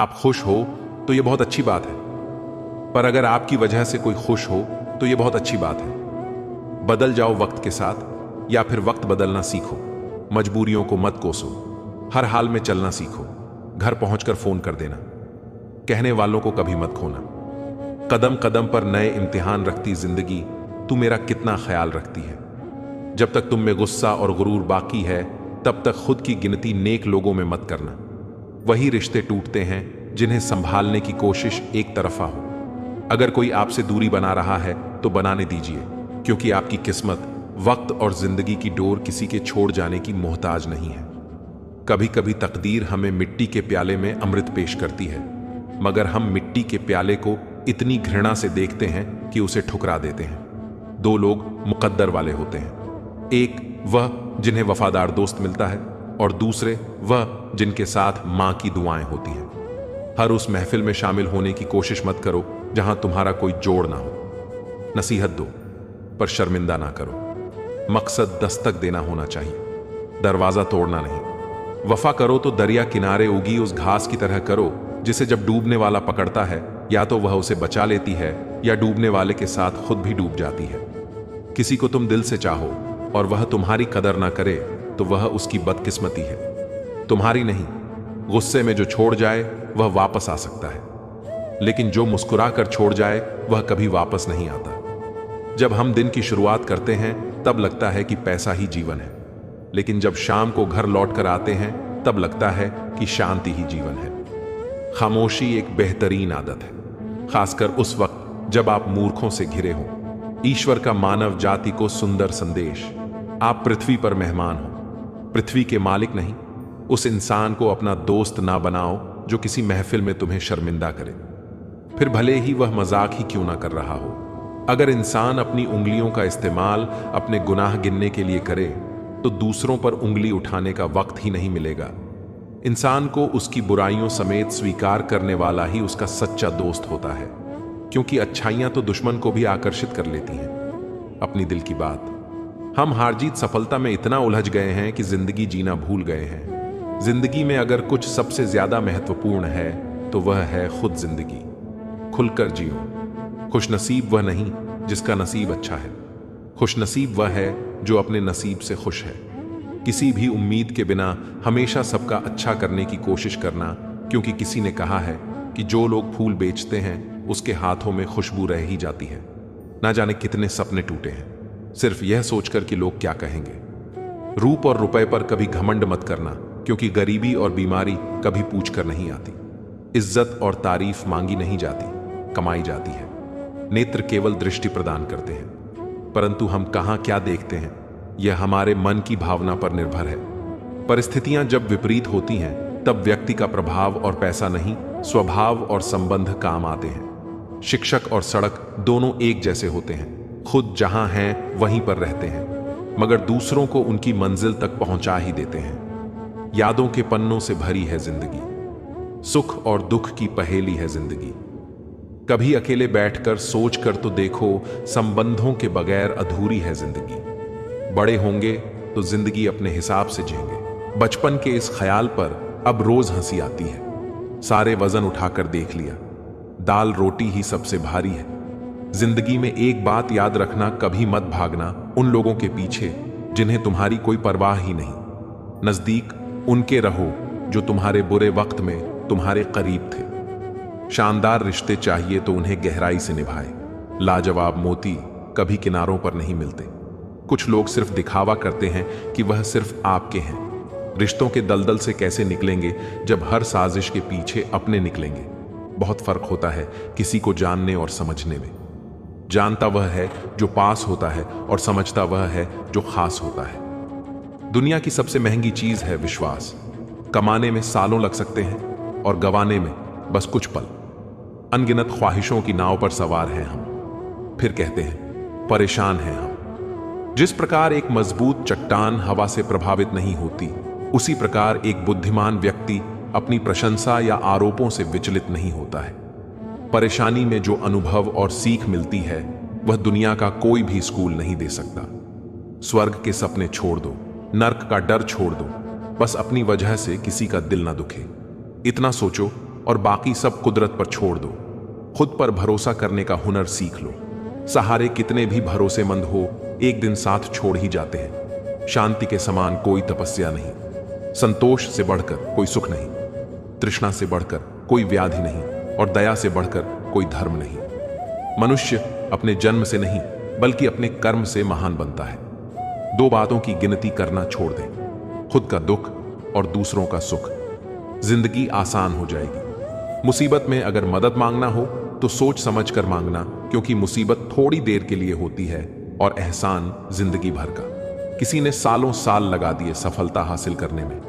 आप खुश हो तो यह बहुत अच्छी बात है, पर अगर आपकी वजह से कोई खुश हो तो यह बहुत अच्छी बात है। बदल जाओ वक्त के साथ, या फिर वक्त बदलना सीखो। मजबूरियों को मत कोसो, हर हाल में चलना सीखो। घर पहुंचकर फोन कर देना। कहने वालों को कभी मत खोना। कदम कदम पर नए इम्तिहान रखती जिंदगी, तू मेरा कितना ख्याल रखती है। जब तक तुम में गुस्सा और गुरूर बाकी है, तब तक खुद की गिनती नेक लोगों में मत करना। वही रिश्ते टूटते हैं जिन्हें संभालने की कोशिश एक तरफा हो। अगर कोई आपसे दूरी बना रहा है तो बनाने दीजिए, क्योंकि आपकी किस्मत, वक्त और जिंदगी की डोर किसी के छोड़ जाने की मोहताज नहीं है। कभी कभी तकदीर हमें मिट्टी के प्याले में अमृत पेश करती है, मगर हम मिट्टी के प्याले को इतनी घृणा से देखते हैं कि उसे ठुकरा देते हैं। दो लोग मुकद्दर वाले होते हैं, एक वह जिन्हें वफादार दोस्त मिलता है, और दूसरे वह जिनके साथ मां की दुआएं होती हैं। हर उस महफिल में शामिल होने की कोशिश मत करो जहां तुम्हारा कोई जोड़ ना हो। नसीहत दो, पर शर्मिंदा ना करो। मकसद दस्तक देना होना चाहिए, दरवाजा तोड़ना नहीं। वफा करो तो दरिया किनारे उगी उस घास की तरह करो, जिसे जब डूबने वाला पकड़ता है, या तो वह उसे बचा लेती है या डूबने वाले के साथ खुद भी डूब जाती है। किसी को तुम दिल से चाहो और वह तुम्हारी कदर ना करे तो वह उसकी बदकिस्मती है, तुम्हारी नहीं। गुस्से में जो छोड़ जाए वह वापस आ सकता है, लेकिन जो मुस्कुरा कर छोड़ जाए वह कभी वापस नहीं आता। जब हम दिन की शुरुआत करते हैं तब लगता है कि पैसा ही जीवन है, लेकिन जब शाम को घर लौट कर आते हैं तब लगता है कि शांति ही जीवन है। खामोशी एक बेहतरीन आदत है, खासकर उस वक्त जब आप मूर्खों से घिरे हों। ईश्वर का मानव जाति को सुंदर संदेश, आप पृथ्वी पर मेहमान हो, पृथ्वी के मालिक नहीं। उस इंसान को अपना दोस्त ना बनाओ जो किसी महफिल में तुम्हें शर्मिंदा करे, फिर भले ही वह मजाक ही क्यों ना कर रहा हो। अगर इंसान अपनी उंगलियों का इस्तेमाल अपने गुनाह गिनने के लिए करे तो दूसरों पर उंगली उठाने का वक्त ही नहीं मिलेगा। इंसान को उसकी बुराइयों समेत स्वीकार करने वाला ही उसका सच्चा दोस्त होता है, क्योंकि अच्छाइयां तो दुश्मन को भी आकर्षित कर लेती हैं। अपनी दिल की बात, हम हार जीत सफलता में इतना उलझ गए हैं कि जिंदगी जीना भूल गए हैं। जिंदगी में अगर कुछ सबसे ज्यादा महत्वपूर्ण है तो वह है खुद जिंदगी। खुलकर जियो। खुशनसीब वह नहीं जिसका नसीब अच्छा है, खुशनसीब वह है जो अपने नसीब से खुश है। किसी भी उम्मीद के बिना हमेशा सबका अच्छा करने की कोशिश करना, क्योंकि किसी ने कहा है कि जो लोग फूल बेचते हैं उसके हाथों में खुशबू रह ही जाती है। ना जाने कितने सपने टूटे हैं सिर्फ यह सोचकर कि लोग क्या कहेंगे। रूप और रुपए पर कभी घमंड मत करना, क्योंकि गरीबी और बीमारी कभी पूछ कर नहीं आती। इज्जत और तारीफ मांगी नहीं जाती, कमाई जाती है। नेत्र केवल दृष्टि प्रदान करते हैं, परंतु हम कहां क्या देखते हैं यह हमारे मन की भावना पर निर्भर है। परिस्थितियां जब विपरीत होती हैं तब व्यक्ति का प्रभाव और पैसा नहीं, स्वभाव और संबंध काम आते हैं। शिक्षक और सड़क दोनों एक जैसे होते हैं, खुद जहां हैं वहीं पर रहते हैं, मगर दूसरों को उनकी मंजिल तक पहुंचा ही देते हैं। यादों के पन्नों से भरी है जिंदगी, सुख और दुख की पहेली है जिंदगी। कभी अकेले बैठकर सोच कर तो देखो, संबंधों के बगैर अधूरी है जिंदगी। बड़े होंगे तो जिंदगी अपने हिसाब से जिएंगे। बचपन के इस ख्याल पर अब रोज हंसी आती है। सारे वजन उठाकर देख लिया, दाल रोटी ही सबसे भारी है। जिंदगी में एक बात याद रखना, कभी मत भागना उन लोगों के पीछे जिन्हें तुम्हारी कोई परवाह ही नहीं। नजदीक उनके रहो जो तुम्हारे बुरे वक्त में तुम्हारे करीब थे। शानदार रिश्ते चाहिए तो उन्हें गहराई से निभाए। लाजवाब मोती कभी किनारों पर नहीं मिलते। कुछ लोग सिर्फ दिखावा करते हैं कि वह सिर्फ आपके हैं। रिश्तों के दलदल से कैसे निकलेंगे जब हर साजिश के पीछे अपने निकलेंगे। बहुत फर्क होता है किसी को जानने और समझने में। जानता वह है जो पास होता है और समझता वह है जो खास होता है। दुनिया की सबसे महंगी चीज है विश्वास। कमाने में सालों लग सकते हैं और गंवाने में बस कुछ पल। अनगिनत ख्वाहिशों की नाव पर सवार हैं हम, फिर कहते हैं परेशान हैं हम। जिस प्रकार एक मजबूत चट्टान हवा से प्रभावित नहीं होती, उसी प्रकार एक बुद्धिमान व्यक्ति अपनी प्रशंसा या आरोपों से विचलित नहीं होता है। परेशानी में जो अनुभव और सीख मिलती है वह दुनिया का कोई भी स्कूल नहीं दे सकता। स्वर्ग के सपने छोड़ दो, नर्क का डर छोड़ दो, बस अपनी वजह से किसी का दिल ना दुखे। इतना सोचो और बाकी सब कुदरत पर छोड़ दो। खुद पर भरोसा करने का हुनर सीख लो। सहारे कितने भी भरोसेमंद हो, एक दिन साथ छोड़ ही जाते हैं। शांति के समान कोई तपस्या नहीं, संतोष से बढ़कर कोई सुख नहीं, तृष्णा से बढ़कर कोई व्याधि नहीं, और दया से बढ़कर कोई धर्म नहीं। मनुष्य अपने जन्म से नहीं बल्कि अपने कर्म से महान बनता है। दो बातों की गिनती करना छोड़ दें, खुद का दुख और दूसरों का सुख। जिंदगी आसान हो जाएगी। मुसीबत में अगर मदद मांगना हो तो सोच समझ कर मांगना, क्योंकि मुसीबत थोड़ी देर के लिए होती है और एहसान जिंदगी भर का। किसी ने सालों साल लगा दिए सफलता हासिल करने में,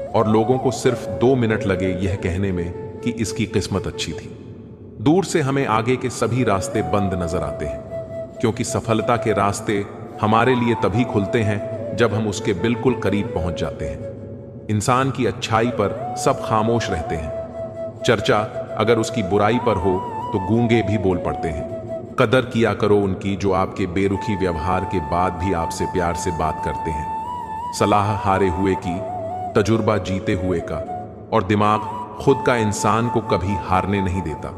और लोगों को सिर्फ 2 मिनट लगे यह कहने में कि इसकी किस्मत अच्छी थी। दूर से हमें आगे के सभी रास्ते बंद नजर आते हैं, क्योंकि सफलता के रास्ते हमारे लिए तभी खुलते हैं जब हम उसके बिल्कुल करीब पहुंच जाते हैं। इंसान की अच्छाई पर सब खामोश रहते हैं। चर्चा अगर उसकी बुराई पर हो तो गूंगे भी बोल पड़ते हैं। कदर किया करो उनकी जो आपके बेरुखी व्यवहार के बाद भी आपसे प्यार से बात करते हैं। सलाह हारे हुए की, तजुर्बा जीते हुए का, और दिमाग खुद का इंसान को कभी हारने नहीं देता।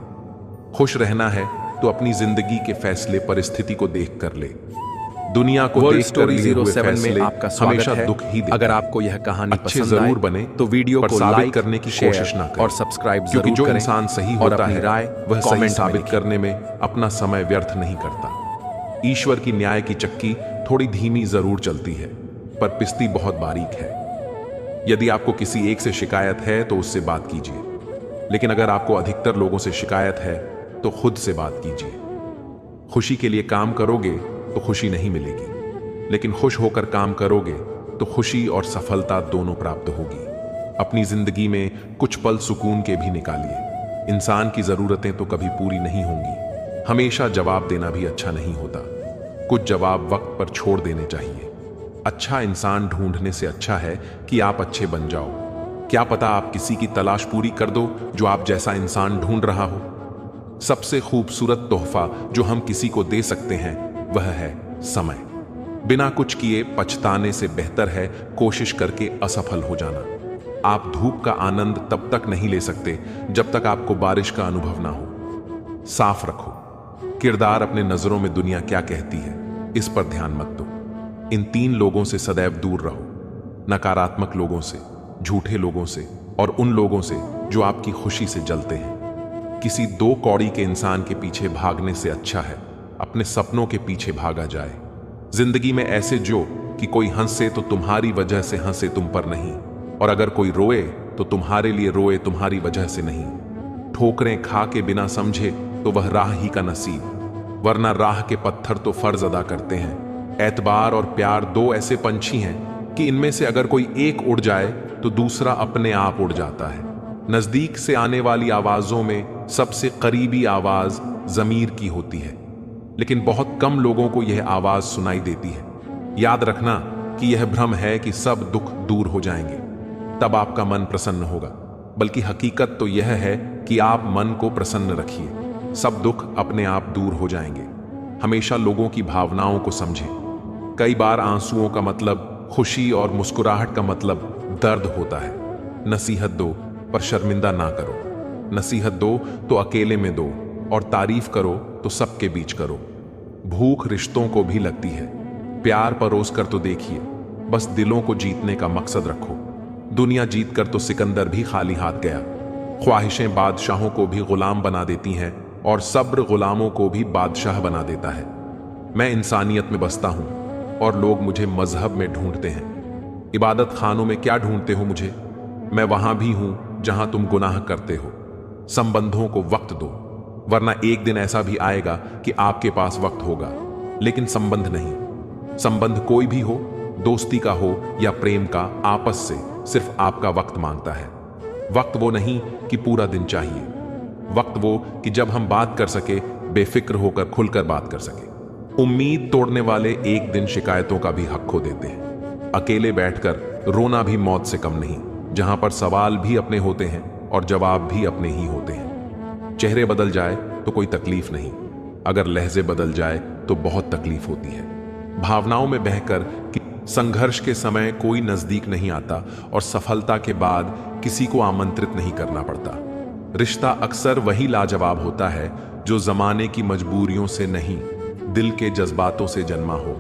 खुश रहना है तो अपनी जिंदगी के फैसले परिस्थिति को देख कर ले। दुनिया को वर्ल्ड देख कर स्टोरी लिए हुए 07 फैसले में आपका स्वागत हमेशा है। दुख ही देते। अगर आपको यह कहानी अच्छे पसंद आए जरूर बने तो वीडियो पर को साबित लाइक करने की शेयर कोशिश ना करें, और सब्सक्राइब क्योंकि जरूर जो करें इंसान सही और होता अपनी है राय वह सही कमेंट साबित में करने में अपना समय व्यर्थ नहीं करता। ईश्वर की न्याय की चक्की थोड़ी धीमी जरूर चलती है, पर पिसती बहुत बारीक है। यदि आपको किसी एक से शिकायत है तो उससे बात कीजिए, लेकिन अगर आपको अधिकतर लोगों से शिकायत है तो खुद से बात कीजिए। खुशी के लिए काम करोगे तो खुशी नहीं मिलेगी, लेकिन खुश होकर काम करोगे तो खुशी और सफलता दोनों प्राप्त होगी। अपनी जिंदगी में कुछ पल सुकून के भी निकालिए। इंसान की जरूरतें तो कभी पूरी नहीं होंगी। हमेशा जवाब देना भी अच्छा नहीं होता। कुछ जवाब वक्त पर छोड़ देने चाहिए। अच्छा इंसान ढूंढने से अच्छा है कि आप अच्छे बन जाओ। क्या पता आप किसी की तलाश पूरी कर दो जो आप जैसा इंसान ढूंढ रहा हो। सबसे खूबसूरत तोहफा जो हम किसी को दे सकते हैं वह है समय। बिना कुछ किए पछताने से बेहतर है कोशिश करके असफल हो जाना। आप धूप का आनंद तब तक नहीं ले सकते जब तक आपको बारिश का अनुभव ना हो। साफ रखो किरदार। अपने नजरों में दुनिया क्या कहती है इस पर ध्यान मत दो। इन 3 लोगों से सदैव दूर रहो, नकारात्मक लोगों से, झूठे लोगों से और उन लोगों से जो आपकी खुशी से जलते हैं। किसी 2 कौड़ी के इंसान के पीछे भागने से अच्छा है अपने सपनों के पीछे भागा जाए। जिंदगी में ऐसे जो कि कोई हंसे तो तुम्हारी वजह से हंसे तुम पर नहीं, और अगर कोई रोए तो तुम्हारे लिए रोए तुम्हारी वजह से नहीं। ठोकरें खा के बिना समझे तो वह राह ही का नसीब, वरना राह के पत्थर तो फर्ज अदा करते हैं। एतबार और प्यार 2 ऐसे पंछी हैं कि इनमें से अगर कोई एक उड़ जाए तो दूसरा अपने आप उड़ जाता है। नजदीक से आने वाली आवाजों में सबसे करीबी आवाज जमीर की होती है, लेकिन बहुत कम लोगों को यह आवाज सुनाई देती है। याद रखना कि यह भ्रम है कि सब दुख दूर हो जाएंगे, तब आपका मन प्रसन्न होगा, बल्कि हकीकत तो यह है कि आप मन को प्रसन्न रखिए। सब दुख अपने आप दूर हो जाएंगे। हमेशा लोगों की भावनाओं को समझें। कई बार आंसुओं का मतलब खुशी और मुस्कुराहट का मतलब दर्द होता है। नसीहत दो पर शर्मिंदा ना करो। नसीहत दो तो अकेले में दो, और तारीफ करो तो सबके बीच करो। भूख रिश्तों को भी लगती है, प्यार परोस कर तो देखिए। बस दिलों को जीतने का मकसद रखो। दुनिया जीत कर तो सिकंदर भी खाली हाथ गया। ख्वाहिशें बादशाहों को भी गुलाम बना देती हैं, और सब्र गुलामों को भी बादशाह बना देता है। मैं इंसानियत में बसता हूं और लोग मुझे मजहब में ढूंढते हैं। इबादत खानों में क्या ढूंढते हो मुझे? मैं वहां भी हूं जहां तुम गुनाह करते हो। संबंधों को वक्त दो, वरना एक दिन ऐसा भी आएगा कि आपके पास वक्त होगा लेकिन संबंध नहीं। संबंध कोई भी हो, दोस्ती का हो या प्रेम का, आपस से सिर्फ आपका वक्त मांगता है। वक्त वो नहीं कि पूरा दिन चाहिए। वक्त वो कि जब हम बात कर सके, बेफिक्र होकर खुलकर बात कर सके। उम्मीद तोड़ने वाले एक दिन शिकायतों का भी हक खो देते हैं। अकेले बैठकर रोना भी मौत से कम नहीं, जहां पर सवाल भी अपने होते हैं और जवाब भी अपने ही होते हैं। चेहरे बदल जाए तो कोई तकलीफ नहीं, अगर लहजे बदल जाए तो बहुत तकलीफ होती है। भावनाओं में बहकर कि संघर्ष के समय कोई नजदीक नहीं आता और सफलता के बाद किसी को आमंत्रित नहीं करना पड़ता। रिश्ता अक्सर वही लाजवाब होता है जो जमाने की मजबूरियों से नहीं, दिल के जज्बातों से जन्मा हो।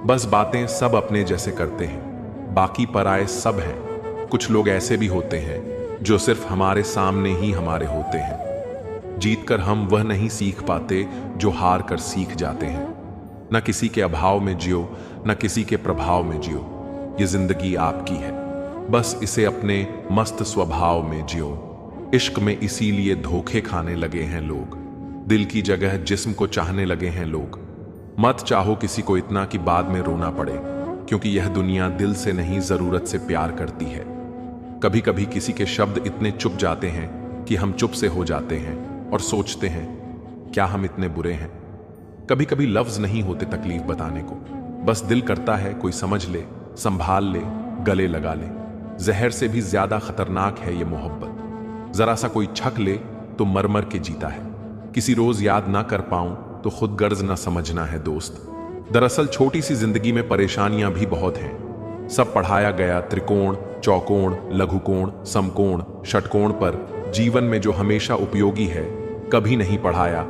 बस बातें सब अपने जैसे करते हैं, बाकी पराए सब हैं। कुछ लोग ऐसे भी होते हैं जो सिर्फ हमारे सामने ही हमारे होते हैं। जीतकर हम वह नहीं सीख पाते जो हार कर सीख जाते हैं। न किसी के अभाव में जियो, न किसी के प्रभाव में जियो। ये जिंदगी आपकी है, बस इसे अपने मस्त स्वभाव में जियो। इश्क में इसीलिए धोखे खाने लगे हैं लोग, दिल की जगह जिस्म को चाहने लगे हैं लोग। मत चाहो किसी को इतना कि बाद में रोना पड़े, क्योंकि यह दुनिया दिल से नहीं जरूरत से प्यार करती है। कभी कभी किसी के शब्द इतने चुप जाते हैं कि हम चुप से हो जाते हैं और सोचते हैं क्या हम इतने बुरे हैं। कभी कभी लफ्ज नहीं होते तकलीफ बताने को, बस दिल करता है कोई समझ ले, संभाल ले, गले लगा ले। जहर से भी ज्यादा खतरनाक है ये मोहब्बत। जरा सा कोई छक ले तो मर मर के जीता है। किसी रोज याद ना कर पाऊं तो खुद गर्ज ना समझना है दोस्त। दरअसल छोटी सी जिंदगी में परेशानियां भी बहुत हैं। सब पढ़ाया गया त्रिकोण, चौकोण, लघुकोण, समकोण, षटकोण पर जीवन में जो हमेशा उपयोगी है कभी नहीं पढ़ाया,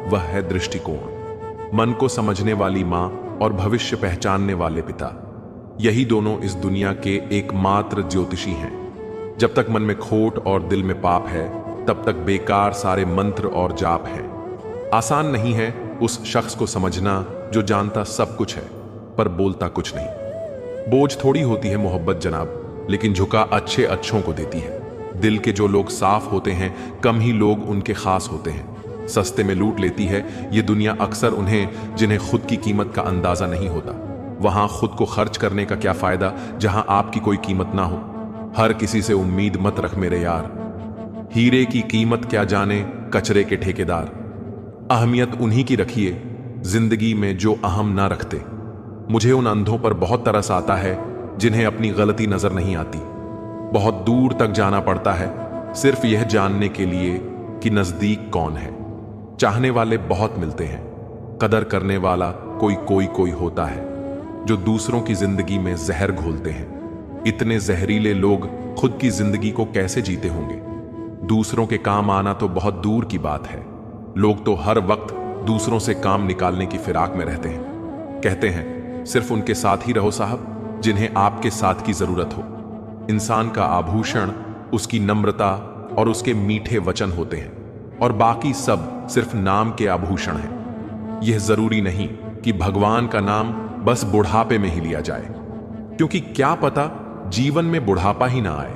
वह है दृष्टिकोण। मन को समझने वाली मां और भविष्य पहचानने वाले पिता, यही दोनों इस दुनिया के एकमात्र ज्योतिषी हैं। जब तक मन में खोट और दिल में पाप है, तब तक बेकार सारे मंत्र और जाप हैं। आसान नहीं है उस शख्स को समझना जो जानता सब कुछ है पर बोलता कुछ नहीं। बोझ थोड़ी होती है मोहब्बत जनाब, लेकिन झुका अच्छे अच्छों को देती है। दिल के जो लोग साफ होते हैं, कम ही लोग उनके खास होते हैं। सस्ते में लूट लेती है ये दुनिया अक्सर उन्हें जिन्हें खुद की कीमत का अंदाजा नहीं होता। वहां खुद को खर्च करने का क्या फायदा जहां आपकी कोई कीमत ना हो। हर किसी से उम्मीद मत रख मेरे यार, हीरे की कीमत क्या जाने कचरे के ठेकेदार। अहमियत उन्हीं की रखिए जिंदगी में जो अहम ना रखते। मुझे उन अंधों पर बहुत तरस आता है जिन्हें अपनी गलती नजर नहीं आती। बहुत दूर तक जाना पड़ता है सिर्फ यह जानने के लिए कि नजदीक कौन है। चाहने वाले बहुत मिलते हैं, कदर करने वाला कोई होता है जो दूसरों की जिंदगी में जहर घोलते हैं। इतने जहरीले लोग खुद की जिंदगी को कैसे जीते होंगे। दूसरों के काम आना तो बहुत दूर की बात है। लोग तो हर वक्त दूसरों से काम निकालने की फिराक में रहते हैं। कहते हैं सिर्फ उनके साथ ही रहो साहब जिन्हें आपके साथ की जरूरत हो। इंसान का आभूषण उसकी नम्रता और उसके मीठे वचन होते हैं, और बाकी सब सिर्फ नाम के आभूषण हैं। यह जरूरी नहीं कि भगवान का नाम बस बुढ़ापे में ही लिया जाए, क्योंकि क्या पता जीवन में बुढ़ापा ही ना आए।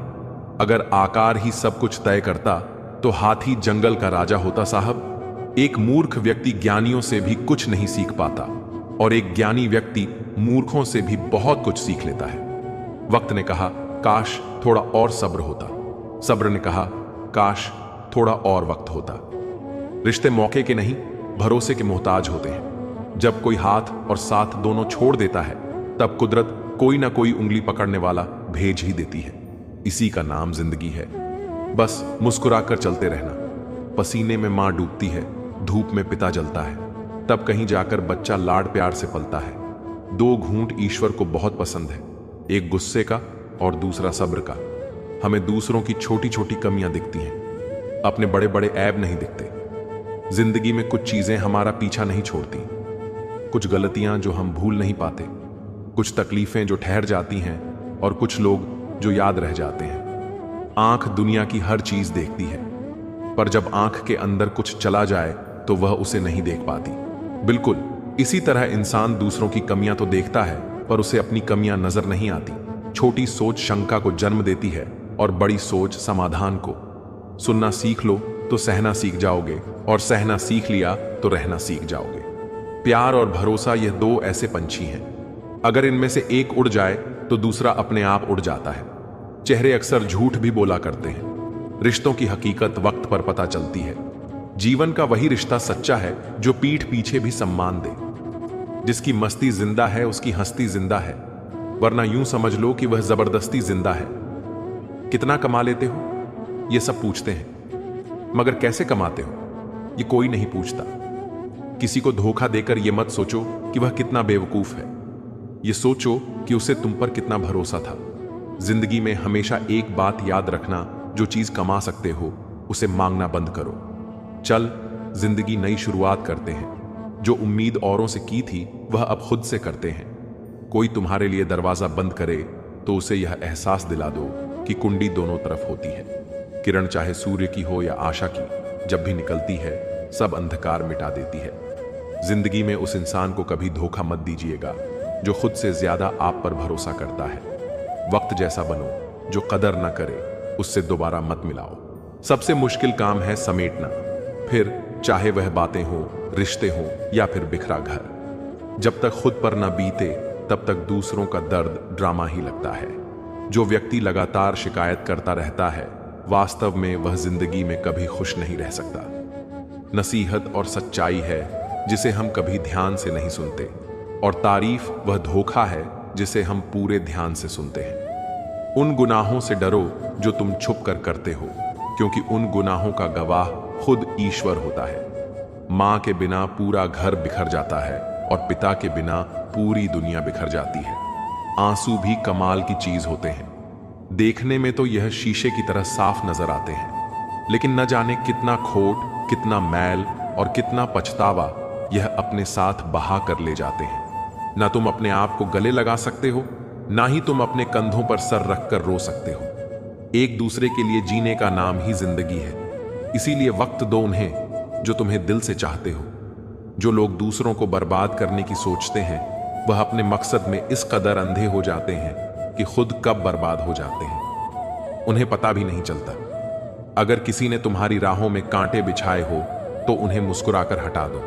अगर आकार ही सब कुछ तय करता तो हाथी जंगल का राजा होता साहब। एक मूर्ख व्यक्ति ज्ञानियों से भी कुछ नहीं सीख पाता, और एक ज्ञानी व्यक्ति मूर्खों से भी बहुत कुछ सीख लेता है। वक्त ने कहा काश थोड़ा और सब्र होता, सब्र ने कहा काश थोड़ा और वक्त होता। रिश्ते मौके के नहीं, भरोसे के मोहताज होते हैं। जब कोई हाथ और साथ दोनों छोड़ देता है, तब कुदरत कोई ना कोई उंगली पकड़ने वाला भेज ही देती है। इसी का नाम जिंदगी है। बस मुस्कुराकर चलते रहना। पसीने में मां डूबती है, धूप में पिता जलता है, तब कहीं जाकर बच्चा लाड प्यार से पलता है। 2 घूंट ईश्वर को बहुत पसंद है, एक गुस्से का और दूसरा सब्र का। हमें दूसरों की छोटी छोटी कमियां दिखती हैं, अपने बड़े बड़े ऐब नहीं दिखते। जिंदगी में कुछ चीजें हमारा पीछा नहीं छोड़ती, कुछ गलतियां जो हम भूल नहीं पाते, कुछ तकलीफें जो ठहर जाती हैं, और कुछ लोग जो याद रह जाते हैं। आंख दुनिया की हर चीज देखती है, पर जब आंख के अंदर कुछ चला जाए तो वह उसे नहीं देख पाती। बिल्कुल इसी तरह इंसान दूसरों की कमियां तो देखता है, पर उसे अपनी कमियां नजर नहीं आती। छोटी सोच शंका को जन्म देती है और बड़ी सोच समाधान को। सुनना सीख लो तो सहना सीख जाओगे, और सहना सीख लिया तो रहना सीख जाओगे। प्यार और भरोसा यह 2 ऐसे पंछी हैं, अगर इनमें से एक उड़ जाए तो दूसरा अपने आप उड़ जाता है। चेहरे अक्सर झूठ भी बोला करते हैं, रिश्तों की हकीकत वक्त पर पता चलती है। जीवन का वही रिश्ता सच्चा है जो पीठ पीछे भी सम्मान दे। जिसकी मस्ती जिंदा है उसकी हंसती जिंदा है, वरना यूं समझ लो कि वह जबरदस्ती जिंदा है। कितना कमा लेते हो ये सब पूछते हैं, मगर कैसे कमाते हो ये कोई नहीं पूछता। किसी को धोखा देकर यह मत सोचो कि वह कितना बेवकूफ है, ये सोचो कि उसे तुम पर कितना भरोसा था। जिंदगी में हमेशा एक बात याद रखना, जो चीज कमा सकते हो उसे मांगना बंद करो। चल, जिंदगी नई शुरुआत करते हैं। जो उम्मीद औरों से की थी वह अब खुद से करते हैं। कोई तुम्हारे लिए दरवाजा बंद करे तो उसे यह एहसास दिला दो कि कुंडी दोनों तरफ होती है। किरण चाहे सूर्य की हो या आशा की, जब भी निकलती है सब अंधकार मिटा देती है। जिंदगी में उस इंसान को कभी धोखा मत दीजिएगा जो खुद से ज्यादा आप पर भरोसा करता है। वक्त जैसा बनो, जो कदर न करे उससे दोबारा मत मिलाओ। सबसे मुश्किल काम है समेटना, फिर चाहे वह बातें हो, रिश्ते हो या फिर बिखरा घर। जब तक खुद पर न बीते तब तक दूसरों का दर्द ड्रामा ही लगता है। जो व्यक्ति लगातार शिकायत करता रहता है वास्तव में वह जिंदगी में कभी खुश नहीं रह सकता। नसीहत और सच्चाई है जिसे हम कभी ध्यान से नहीं सुनते, और तारीफ वह धोखा है जिसे हम पूरे ध्यान से सुनते हैं। उन गुनाहों से डरो जो तुम छुप कर करते हो, क्योंकि उन गुनाहों का गवाह खुद ईश्वर होता है। मां के बिना पूरा घर बिखर जाता है और पिता के बिना पूरी दुनिया बिखर जाती है। आंसू भी कमाल की चीज होते हैं। देखने में तो यह शीशे की तरह साफ नजर आते हैं, लेकिन न जाने कितना खोट, कितना मैल और कितना पछतावा यह अपने साथ बहा कर ले जाते हैं। ना तुम अपने आप को गले लगा सकते हो, ना ही तुम अपने कंधों पर सर रखकर रो सकते हो। एक दूसरे के लिए जीने का नाम ही जिंदगी है। इसीलिए वक्त दो उन्हें जो तुम्हें दिल से चाहते हो। जो लोग दूसरों को बर्बाद करने की सोचते हैं वह अपने मकसद में इस कदर अंधे हो जाते हैं कि खुद कब बर्बाद हो जाते हैं उन्हें पता भी नहीं चलता। अगर किसी ने तुम्हारी राहों में कांटे बिछाए हो तो उन्हें मुस्कुराकर हटा दो,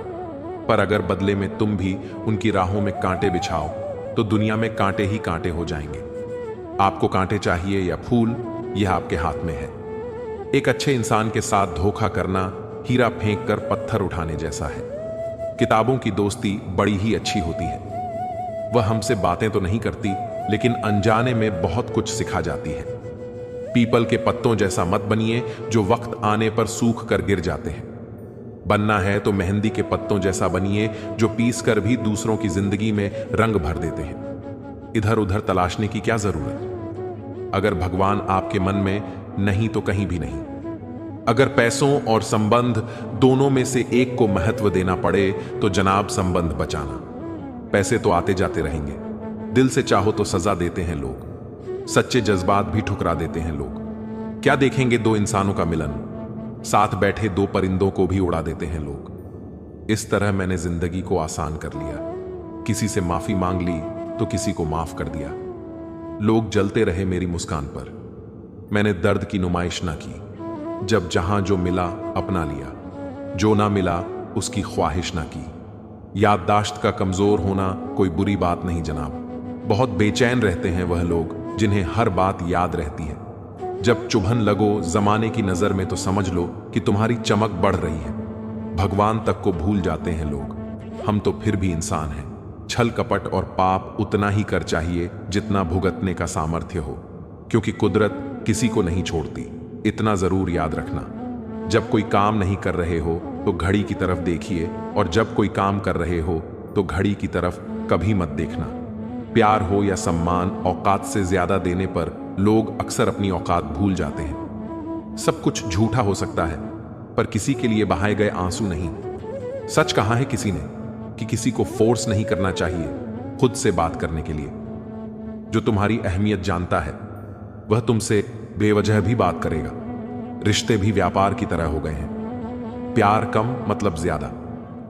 पर अगर बदले में तुम भी उनकी राहों में कांटे बिछाओ तो दुनिया में कांटे ही कांटे हो जाएंगे। आपको कांटे चाहिए या फूल, यह आपके हाथ में है। एक अच्छे इंसान के साथ धोखा करना हीरा फेंक कर पत्थर उठाने जैसा है। किताबों की दोस्ती बड़ी ही अच्छी होती है। वह हमसे बातें तो नहीं करती, लेकिन अनजाने में बहुत कुछ सिखा जाती है। पीपल के पत्तों जैसा मत बनिए जो वक्त आने पर सूख कर गिर जाते हैं। बनना है तो मेहंदी के पत्तों जैसा बनिए जो पीस कर भी दूसरों की जिंदगी में रंग भर देते हैं। इधर उधर तलाशने की क्या जरूरत? अगर भगवान आपके मन में नहीं तो कहीं भी नहीं। अगर पैसों और संबंध दोनों में से एक को महत्व देना पड़े तो जनाब संबंध बचाना। पैसे तो आते जाते रहेंगे। दिल से चाहो तो सजा देते हैं लोग, सच्चे जज्बात भी ठुकरा देते हैं लोग। क्या देखेंगे दो इंसानों का मिलन, साथ बैठे दो परिंदों को भी उड़ा देते हैं लोग। इस तरह मैंने जिंदगी को आसान कर लिया। किसी से माफी मांग ली तो किसी को माफ कर दिया। लोग जलते रहे मेरी मुस्कान पर, मैंने दर्द की नुमाइश ना की। जब जहां जो मिला अपना लिया, जो ना मिला उसकी ख्वाहिश ना की। याददाश्त का कमजोर होना कोई बुरी बात नहीं जनाब। बहुत बेचैन रहते हैं वह लोग जिन्हें हर बात याद रहती है। जब चुभन लगो जमाने की नजर में तो समझ लो कि तुम्हारी चमक बढ़ रही है। भगवान तक को भूल जाते हैं लोग। हम तो फिर भी इंसान हैं। छल कपट और पाप उतना ही कर चाहिए जितना भुगतने का सामर्थ्य हो, क्योंकि कुदरत किसी को नहीं छोड़ती। इतना जरूर याद रखना, जब कोई काम नहीं कर रहे हो तो घड़ी की तरफ देखिए, और जब कोई काम कर रहे हो तो घड़ी की तरफ कभी मत देखना। प्यार हो या सम्मान, औकात से ज्यादा देने पर लोग अक्सर अपनी औकात भूल जाते हैं। सब कुछ झूठा हो सकता है, पर किसी के लिए बहाए गए आंसू नहीं। सच कहा है किसी ने कि किसी को फोर्स नहीं करना चाहिए खुद से बात करने के लिए। जो तुम्हारी अहमियत जानता है वह तुमसे बेवजह भी बात करेगा। रिश्ते भी व्यापार की तरह हो गए हैं। प्यार कम मतलब ज्यादा।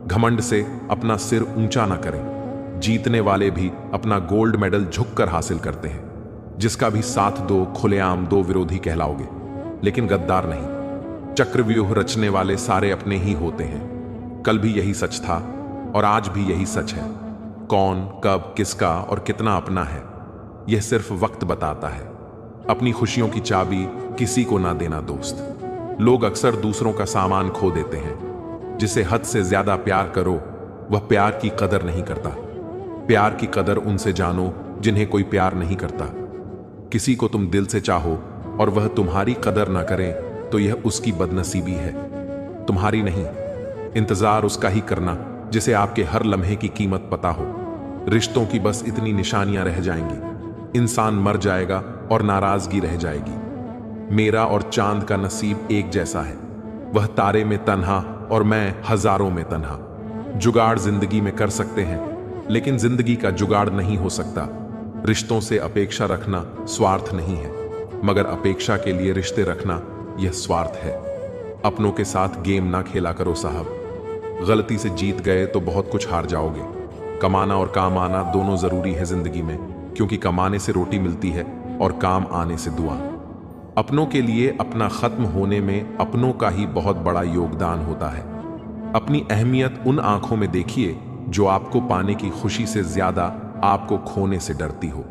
घमंड से अपना सिर ऊंचा ना करें। जीतने वाले भी अपना गोल्ड मेडल झुककर हासिल करते हैं। जिसका भी साथ दो खुलेआम दो विरोधी कहलाओगे, लेकिन गद्दार नहीं। चक्रव्यूह रचने वाले सारे अपने ही होते हैं। कल भी यही सच था और आज भी यही सच है। कौन कब किसका और कितना अपना है यह सिर्फ वक्त बताता है। अपनी खुशियों की चाबी किसी को ना देना दोस्त। लोग अक्सर दूसरों का सामान खो देते हैं। जिसे हद से ज्यादा प्यार करो वह प्यार की कदर नहीं करता। प्यार की कदर उनसे जानो जिन्हें कोई प्यार नहीं करता। किसी को तुम दिल से चाहो और वह तुम्हारी कदर ना करे तो यह उसकी बदनसीबी है, तुम्हारी नहीं। इंतजार उसका ही करना जिसे आपके हर लम्हे की कीमत पता हो। रिश्तों की बस इतनी निशानियां रह जाएंगी। इंसान मर जाएगा और नाराजगी रह जाएगी। मेरा और चांद का नसीब एक जैसा है, वह तारे में तन्हा और मैं हजारों में तन्हा। जुगाड़ जिंदगी में कर सकते हैं, लेकिन जिंदगी का जुगाड़ नहीं हो सकता। रिश्तों से अपेक्षा रखना स्वार्थ नहीं है, मगर अपेक्षा के लिए रिश्ते रखना यह स्वार्थ है। अपनों के साथ गेम ना खेला करो साहब। गलती से जीत गए तो बहुत कुछ हार जाओगे। कमाना और काम आना दोनों जरूरी है जिंदगी में, क्योंकि कमाने से रोटी मिलती है और काम आने से दुआ। अपनों के लिए अपना खत्म होने में अपनों का ही बहुत बड़ा योगदान होता है। अपनी अहमियत उन आंखों में देखिए जो आपको पाने की खुशी से ज्यादा आपको खोने से डरती हो।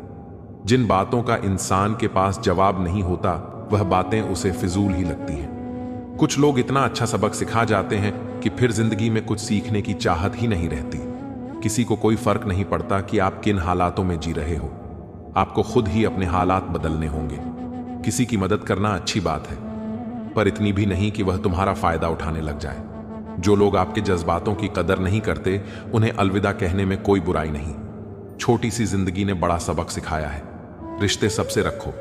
जिन बातों का इंसान के पास जवाब नहीं होता, वह बातें उसे फिजूल ही लगती हैं। कुछ लोग इतना अच्छा सबक सिखा जाते हैं कि फिर जिंदगी में कुछ सीखने की चाहत ही नहीं रहती। किसी को कोई फर्क नहीं पड़ता कि आप किन हालातों में जी रहे हो। आपको खुद ही अपने हालात बदलने होंगे। किसी की मदद करना अच्छी बात है, पर इतनी भी नहीं कि वह तुम्हारा फायदा उठाने लग जाए। जो लोग आपके जज्बातों की कदर नहीं करते, उन्हें अलविदा कहने में कोई बुराई नहीं। छोटी सी जिंदगी ने बड़ा सबक सिखाया है। रिश्ते सबसे रखो,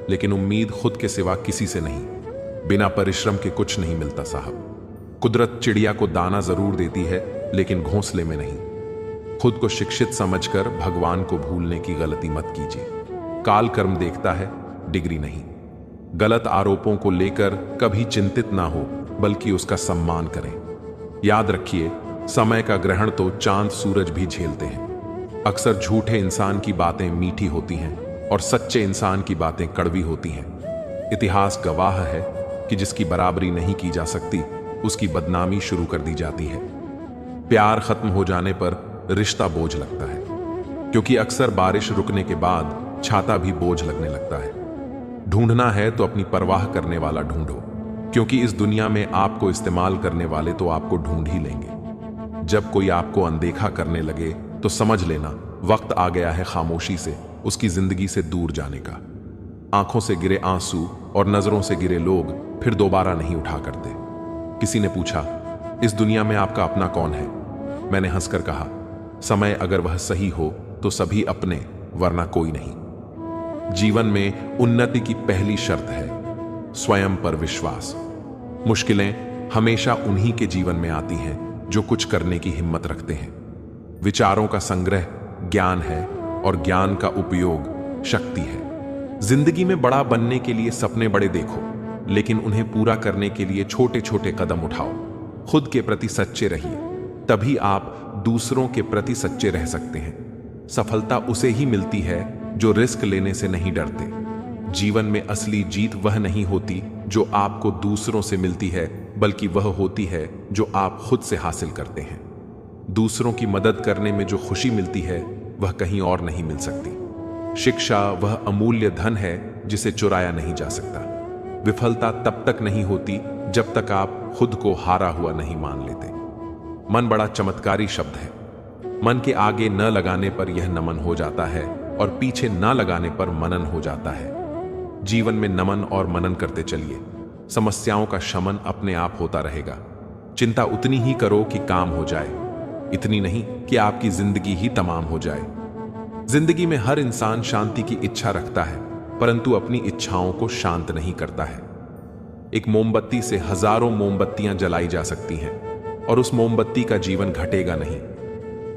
लेकिन उम्मीद खुद के सिवा किसी से नहीं। बिना परिश्रम के कुछ नहीं मिलता साहब। कुदरत चिड़िया को दाना जरूर देती है, लेकिन घोंसले में नहीं। खुद को शिक्षित समझकर भगवान को भूलने की गलती मत कीजिए। काल कर्म देखता है, डिग्री नहीं। गलत आरोपों को लेकर कभी चिंतित ना हो, बल्कि उसका सम्मान करें। याद रखिए, समय का ग्रहण तो चांद सूरज भी झेलते हैं। अक्सर झूठे इंसान की बातें मीठी होती हैं और सच्चे इंसान की बातें कड़वी होती हैं। इतिहास गवाह है कि जिसकी बराबरी नहीं की जा सकती, उसकी बदनामी शुरू कर दी जाती है। प्यार खत्म हो जाने पर रिश्ता बोझ लगता है, क्योंकि अक्सर बारिश रुकने के बाद छाता भी बोझ लगने लगता है। ढूंढना है तो अपनी परवाह करने वाला ढूंढो, क्योंकि इस दुनिया में आपको इस्तेमाल करने वाले तो आपको ढूंढ ही लेंगे। जब कोई आपको अनदेखा करने लगे तो समझ लेना वक्त आ गया है खामोशी से उसकी जिंदगी से दूर जाने का। आंखों से गिरे आंसू और नजरों से गिरे लोग फिर दोबारा नहीं उठा करते। किसी ने पूछा, इस दुनिया में आपका अपना कौन है? मैंने हंसकर कहा, समय अगर वह सही हो तो सभी अपने, वरना कोई नहीं। जीवन में उन्नति की पहली शर्त है स्वयं पर विश्वास। मुश्किलें हमेशा उन्हीं के जीवन में आती हैं जो कुछ करने की हिम्मत रखते हैं। विचारों का संग्रह ज्ञान है और ज्ञान का उपयोग शक्ति है। जिंदगी में बड़ा बनने के लिए सपने बड़े देखो, लेकिन उन्हें पूरा करने के लिए छोटे छोटे कदम उठाओ। खुद के प्रति सच्चे रहिए, तभी आप दूसरों के प्रति सच्चे रह सकते हैं। सफलता उसे ही मिलती है जो रिस्क लेने से नहीं डरते। जीवन में असली जीत वह नहीं होती जो आपको दूसरों से मिलती है, बल्कि वह होती है जो आप खुद से हासिल करते हैं। दूसरों की मदद करने में जो खुशी मिलती है, वह कहीं और नहीं मिल सकती। शिक्षा वह अमूल्य धन है जिसे चुराया नहीं जा सकता। विफलता तब तक नहीं होती जब तक आप खुद को हारा हुआ नहीं मान लेते। मन बड़ा चमत्कारी शब्द है। मन के आगे न लगाने पर यह नमन हो जाता है और पीछे न लगाने पर मनन हो जाता है। जीवन में नमन और मनन करते चलिए, समस्याओं का शमन अपने आप होता रहेगा। चिंता उतनी ही करो कि काम हो जाए, इतनी नहीं कि आपकी जिंदगी ही तमाम हो जाए। जिंदगी में हर इंसान शांति की इच्छा रखता है, परंतु अपनी इच्छाओं को शांत नहीं करता है। एक मोमबत्ती से हजारों मोमबत्तियां जलाई जा सकती हैं और उस मोमबत्ती का जीवन घटेगा नहीं।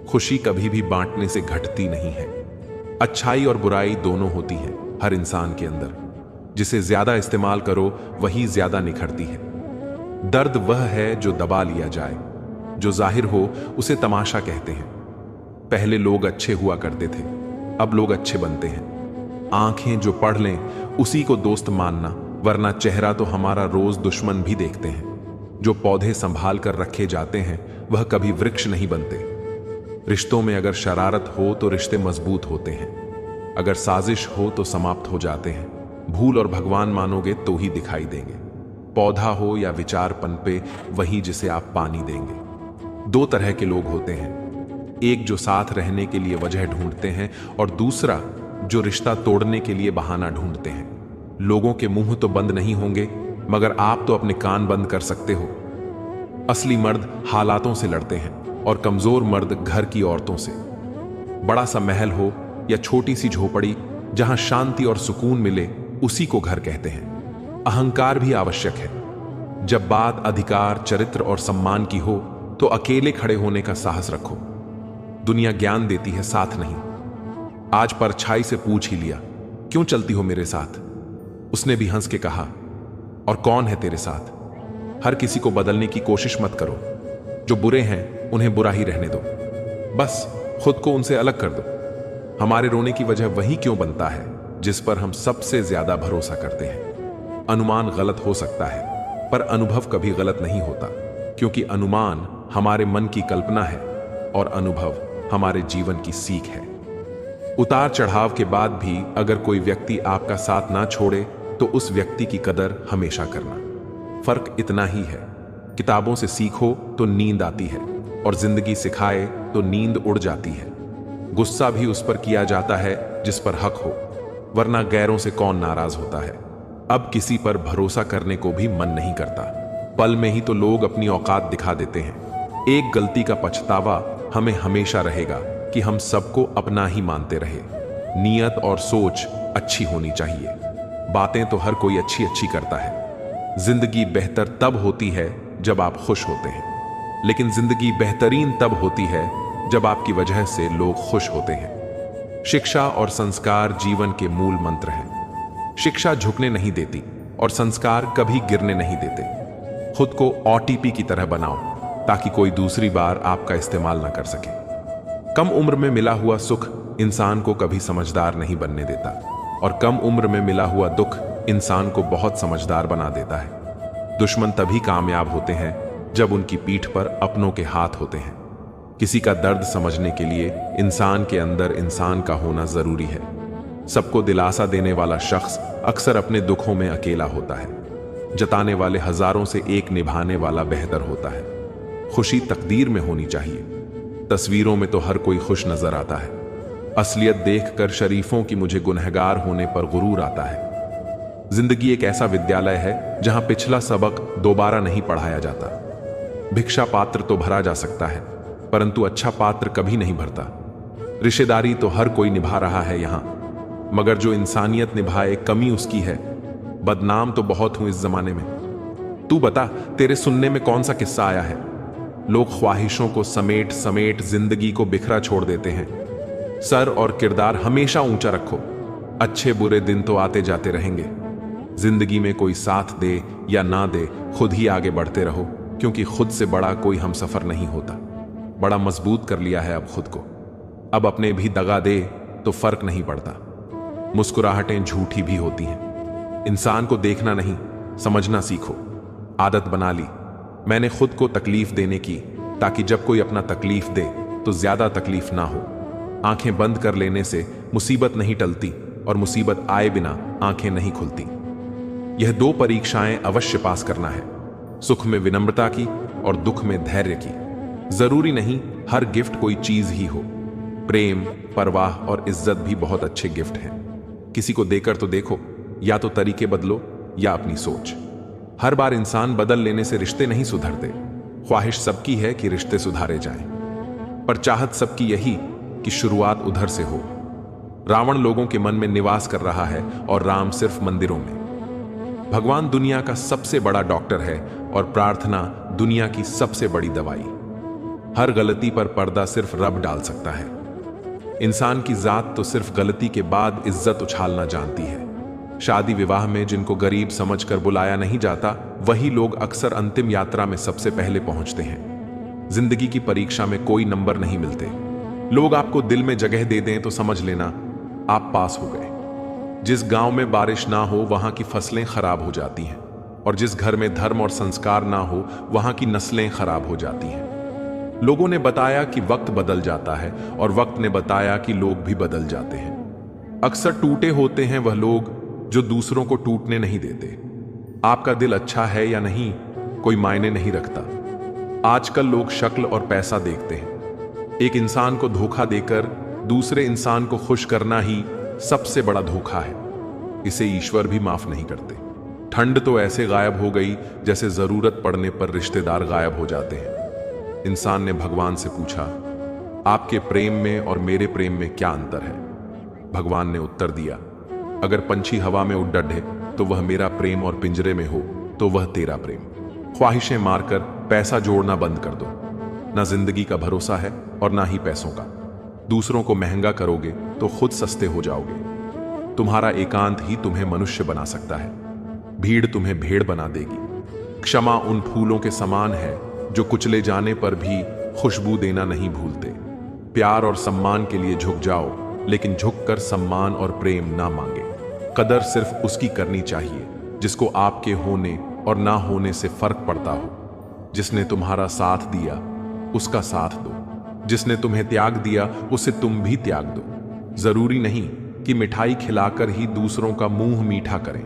खुशी कभी भी बांटने से घटती नहीं है। अच्छाई और बुराई दोनों होती हैं हर इंसान के अंदर। जिसे ज्यादा इस्तेमाल करो वही ज्यादा निखरती है। दर्द वह है जो दबा लिया जाए, जो जाहिर हो उसे तमाशा कहते हैं। पहले लोग अच्छे हुआ करते थे, अब लोग अच्छे बनते हैं। आंखें जो पढ़ लें उसी को दोस्त मानना, वरना चेहरा तो हमारा रोज दुश्मन भी देखते हैं। जो पौधे संभाल कर रखे जाते हैं वह कभी वृक्ष नहीं बनते। रिश्तों में अगर शरारत हो तो रिश्ते मजबूत होते हैं, अगर साजिश हो तो समाप्त हो जाते हैं। भूल और भगवान मानोगे तो ही दिखाई देंगे। पौधा हो या विचार पनपे, वही जिसे आप पानी देंगे। दो तरह के लोग होते हैं, एक जो साथ रहने के लिए वजह ढूंढते हैं और दूसरा जो रिश्ता तोड़ने के लिए बहाना ढूंढते हैं। लोगों के मुंह तो बंद नहीं होंगे, मगर आप तो अपने कान बंद कर सकते हो। असली मर्द हालातों से लड़ते हैं और कमजोर मर्द घर की औरतों से। बड़ा सा महल हो या छोटी सी झोपड़ी, जहां शांति और सुकून मिले उसी को घर कहते हैं। अहंकार भी आवश्यक है। जब बात अधिकार, चरित्र और सम्मान की हो तो अकेले खड़े होने का साहस रखो। दुनिया ज्ञान देती है, साथ नहीं। आज परछाई से पूछ ही लिया, क्यों चलती हो मेरे साथ? उसने भी हंस के कहा, और कौन है तेरे साथ? हर किसी को बदलने की कोशिश मत करो। जो बुरे हैं उन्हें बुरा ही रहने दो, बस खुद को उनसे अलग कर दो। हमारे रोने की वजह वही क्यों बनता है जिस पर हम सबसे ज्यादा भरोसा करते हैं। अनुमान गलत हो सकता है, पर अनुभव कभी गलत नहीं होता, क्योंकि अनुमान हमारे मन की कल्पना है और अनुभव हमारे जीवन की सीख है। उतार चढ़ाव के बाद भी अगर कोई व्यक्ति आपका साथ ना छोड़े तो उस व्यक्ति की कदर हमेशा करना। फर्क इतना ही है, किताबों से सीखो तो नींद आती है और जिंदगी सिखाए तो नींद उड़ जाती है। गुस्सा भी उस पर किया जाता है जिस पर हक हो, वरना गैरों से कौन नाराज होता है। अब किसी पर भरोसा करने को भी मन नहीं करता। पल में ही तो लोग अपनी औकात दिखा देते हैं। एक गलती का पछतावा हमें हमेशा रहेगा कि हम सबको अपना ही मानते रहे। नीयत और सोच अच्छी होनी चाहिए। बातें तो हर कोई अच्छी अच्छी करता है। जिंदगी बेहतर तब होती है जब आप खुश होते हैं, लेकिन जिंदगी बेहतरीन तब होती है जब आपकी वजह से लोग खुश होते हैं। शिक्षा और संस्कार जीवन के मूल मंत्र हैं। शिक्षा झुकने नहीं देती और संस्कार कभी गिरने नहीं देते। खुद को ओटीपी की तरह बनाओ ताकि कोई दूसरी बार आपका इस्तेमाल ना कर सके। कम उम्र में मिला हुआ सुख इंसान को कभी समझदार नहीं बनने देता, और कम उम्र में मिला हुआ दुख इंसान को बहुत समझदार बना देता है। दुश्मन तभी कामयाब होते हैं जब उनकी पीठ पर अपनों के हाथ होते हैं। किसी का दर्द समझने के लिए इंसान के अंदर इंसान का होना जरूरी है। सबको दिलासा देने वाला शख्स अक्सर अपने दुखों में अकेला होता है। जताने वाले हजारों से एक निभाने वाला बेहतर होता है। खुशी तकदीर में होनी चाहिए। तस्वीरों में तो हर कोई खुश नजर आता है। असलियत देखकर शरीफों की मुझे गुनहगार होने पर गुरूर आता है। जिंदगी एक ऐसा विद्यालय है जहां पिछला सबक दोबारा नहीं पढ़ाया जाता। भिक्षा पात्र तो भरा जा सकता है, परंतु अच्छा पात्र कभी नहीं भरता। रिश्तेदारी तो हर कोई निभा रहा है यहां, मगर जो इंसानियत निभाए कमी उसकी है। बदनाम तो बहुत हूं इस जमाने में। तू बता, तेरे सुनने में कौन सा किस्सा आया है? लोग ख्वाहिशों को समेट समेट जिंदगी को बिखरा छोड़ देते हैं। सर और किरदार हमेशा ऊंचा रखो। अच्छे बुरे दिन तो आते जाते रहेंगे। जिंदगी में कोई साथ दे या ना दे, खुद ही आगे बढ़ते रहो, क्योंकि खुद से बड़ा कोई हमसफर नहीं होता। बड़ा मजबूत कर लिया है अब खुद को। अब अपने भी दगा दे तो फर्क नहीं पड़ता। मुस्कुराहटें झूठी भी होती हैं। इंसान को देखना नहीं, समझना सीखो। आदत बना ली मैंने खुद को तकलीफ देने की, ताकि जब कोई अपना तकलीफ दे तो ज्यादा तकलीफ ना हो। आंखें बंद कर लेने से मुसीबत नहीं टलती, और मुसीबत आए बिना आंखें नहीं खुलती। यह दो परीक्षाएं अवश्य पास करना है, सुख में विनम्रता की और दुख में धैर्य की। जरूरी नहीं हर गिफ्ट कोई चीज ही हो। प्रेम, परवाह और इज्जत भी बहुत अच्छे गिफ्ट हैं। किसी को देकर तो देखो, या तो तरीके बदलो या अपनी सोच। हर बार इंसान बदल लेने से रिश्ते नहीं सुधरते। ख्वाहिश सबकी है कि रिश्ते सुधारे जाएं, पर चाहत सबकी यही कि शुरुआत उधर से हो। रावण लोगों के मन में निवास कर रहा है और राम सिर्फ मंदिरों में। भगवान दुनिया का सबसे बड़ा डॉक्टर है और प्रार्थना दुनिया की सबसे बड़ी दवाई। हर गलती पर पर्दा सिर्फ रब डाल सकता है। इंसान की जात तो सिर्फ गलती के बाद इज्जत उछालना जानती है। शादी विवाह में जिनको गरीब समझकर बुलाया नहीं जाता, वही लोग अक्सर अंतिम यात्रा में सबसे पहले पहुंचते हैं। जिंदगी की परीक्षा में कोई नंबर नहीं मिलते। लोग आपको दिल में जगह दे दें तो समझ लेना आप पास हो गए। जिस गांव में बारिश ना हो वहां की फसलें खराब हो जाती हैं, और जिस घर में धर्म और संस्कार ना हो वहां की नस्लें खराब हो जाती हैं। लोगों ने बताया कि वक्त बदल जाता है, और वक्त ने बताया कि लोग भी बदल जाते हैं। अक्सर टूटे होते हैं वह लोग जो दूसरों को टूटने नहीं देते। आपका दिल अच्छा है या नहीं कोई मायने नहीं रखता। आजकल लोग शक्ल और पैसा देखते हैं। एक इंसान को धोखा देकर दूसरे इंसान को खुश करना ही सबसे बड़ा धोखा है। इसे ईश्वर भी माफ नहीं करते। ठंड तो ऐसे गायब हो गई जैसे जरूरत पड़ने पर रिश्तेदार गायब हो जाते हैं। इंसान ने भगवान से पूछा, आपके प्रेम में और मेरे प्रेम में क्या अंतर है? भगवान ने उत्तर दिया, अगर पंछी हवा में उड़ डे तो वह मेरा प्रेम, और पिंजरे में हो तो वह तेरा प्रेम। ख्वाहिशें मारकर पैसा जोड़ना बंद कर दो। ना जिंदगी का भरोसा है और ना ही पैसों का। दूसरों को महंगा करोगे तो खुद सस्ते हो जाओगे। तुम्हारा एकांत ही तुम्हें मनुष्य बना सकता है। भीड़ तुम्हें भेड़ बना देगी। क्षमा उन फूलों के समान है जो कुचले जाने पर भी खुशबू देना नहीं भूलते। प्यार और सम्मान के लिए झुक जाओ, लेकिन झुककर सम्मान और प्रेम ना मांगे। कदर सिर्फ उसकी करनी चाहिए जिसको आपके होने और ना होने से फर्क पड़ता हो। जिसने तुम्हारा साथ दिया उसका साथ दो। जिसने तुम्हें त्याग दिया उसे तुम भी त्याग दो। जरूरी नहीं कि मिठाई खिलाकर ही दूसरों का मुंह मीठा करें।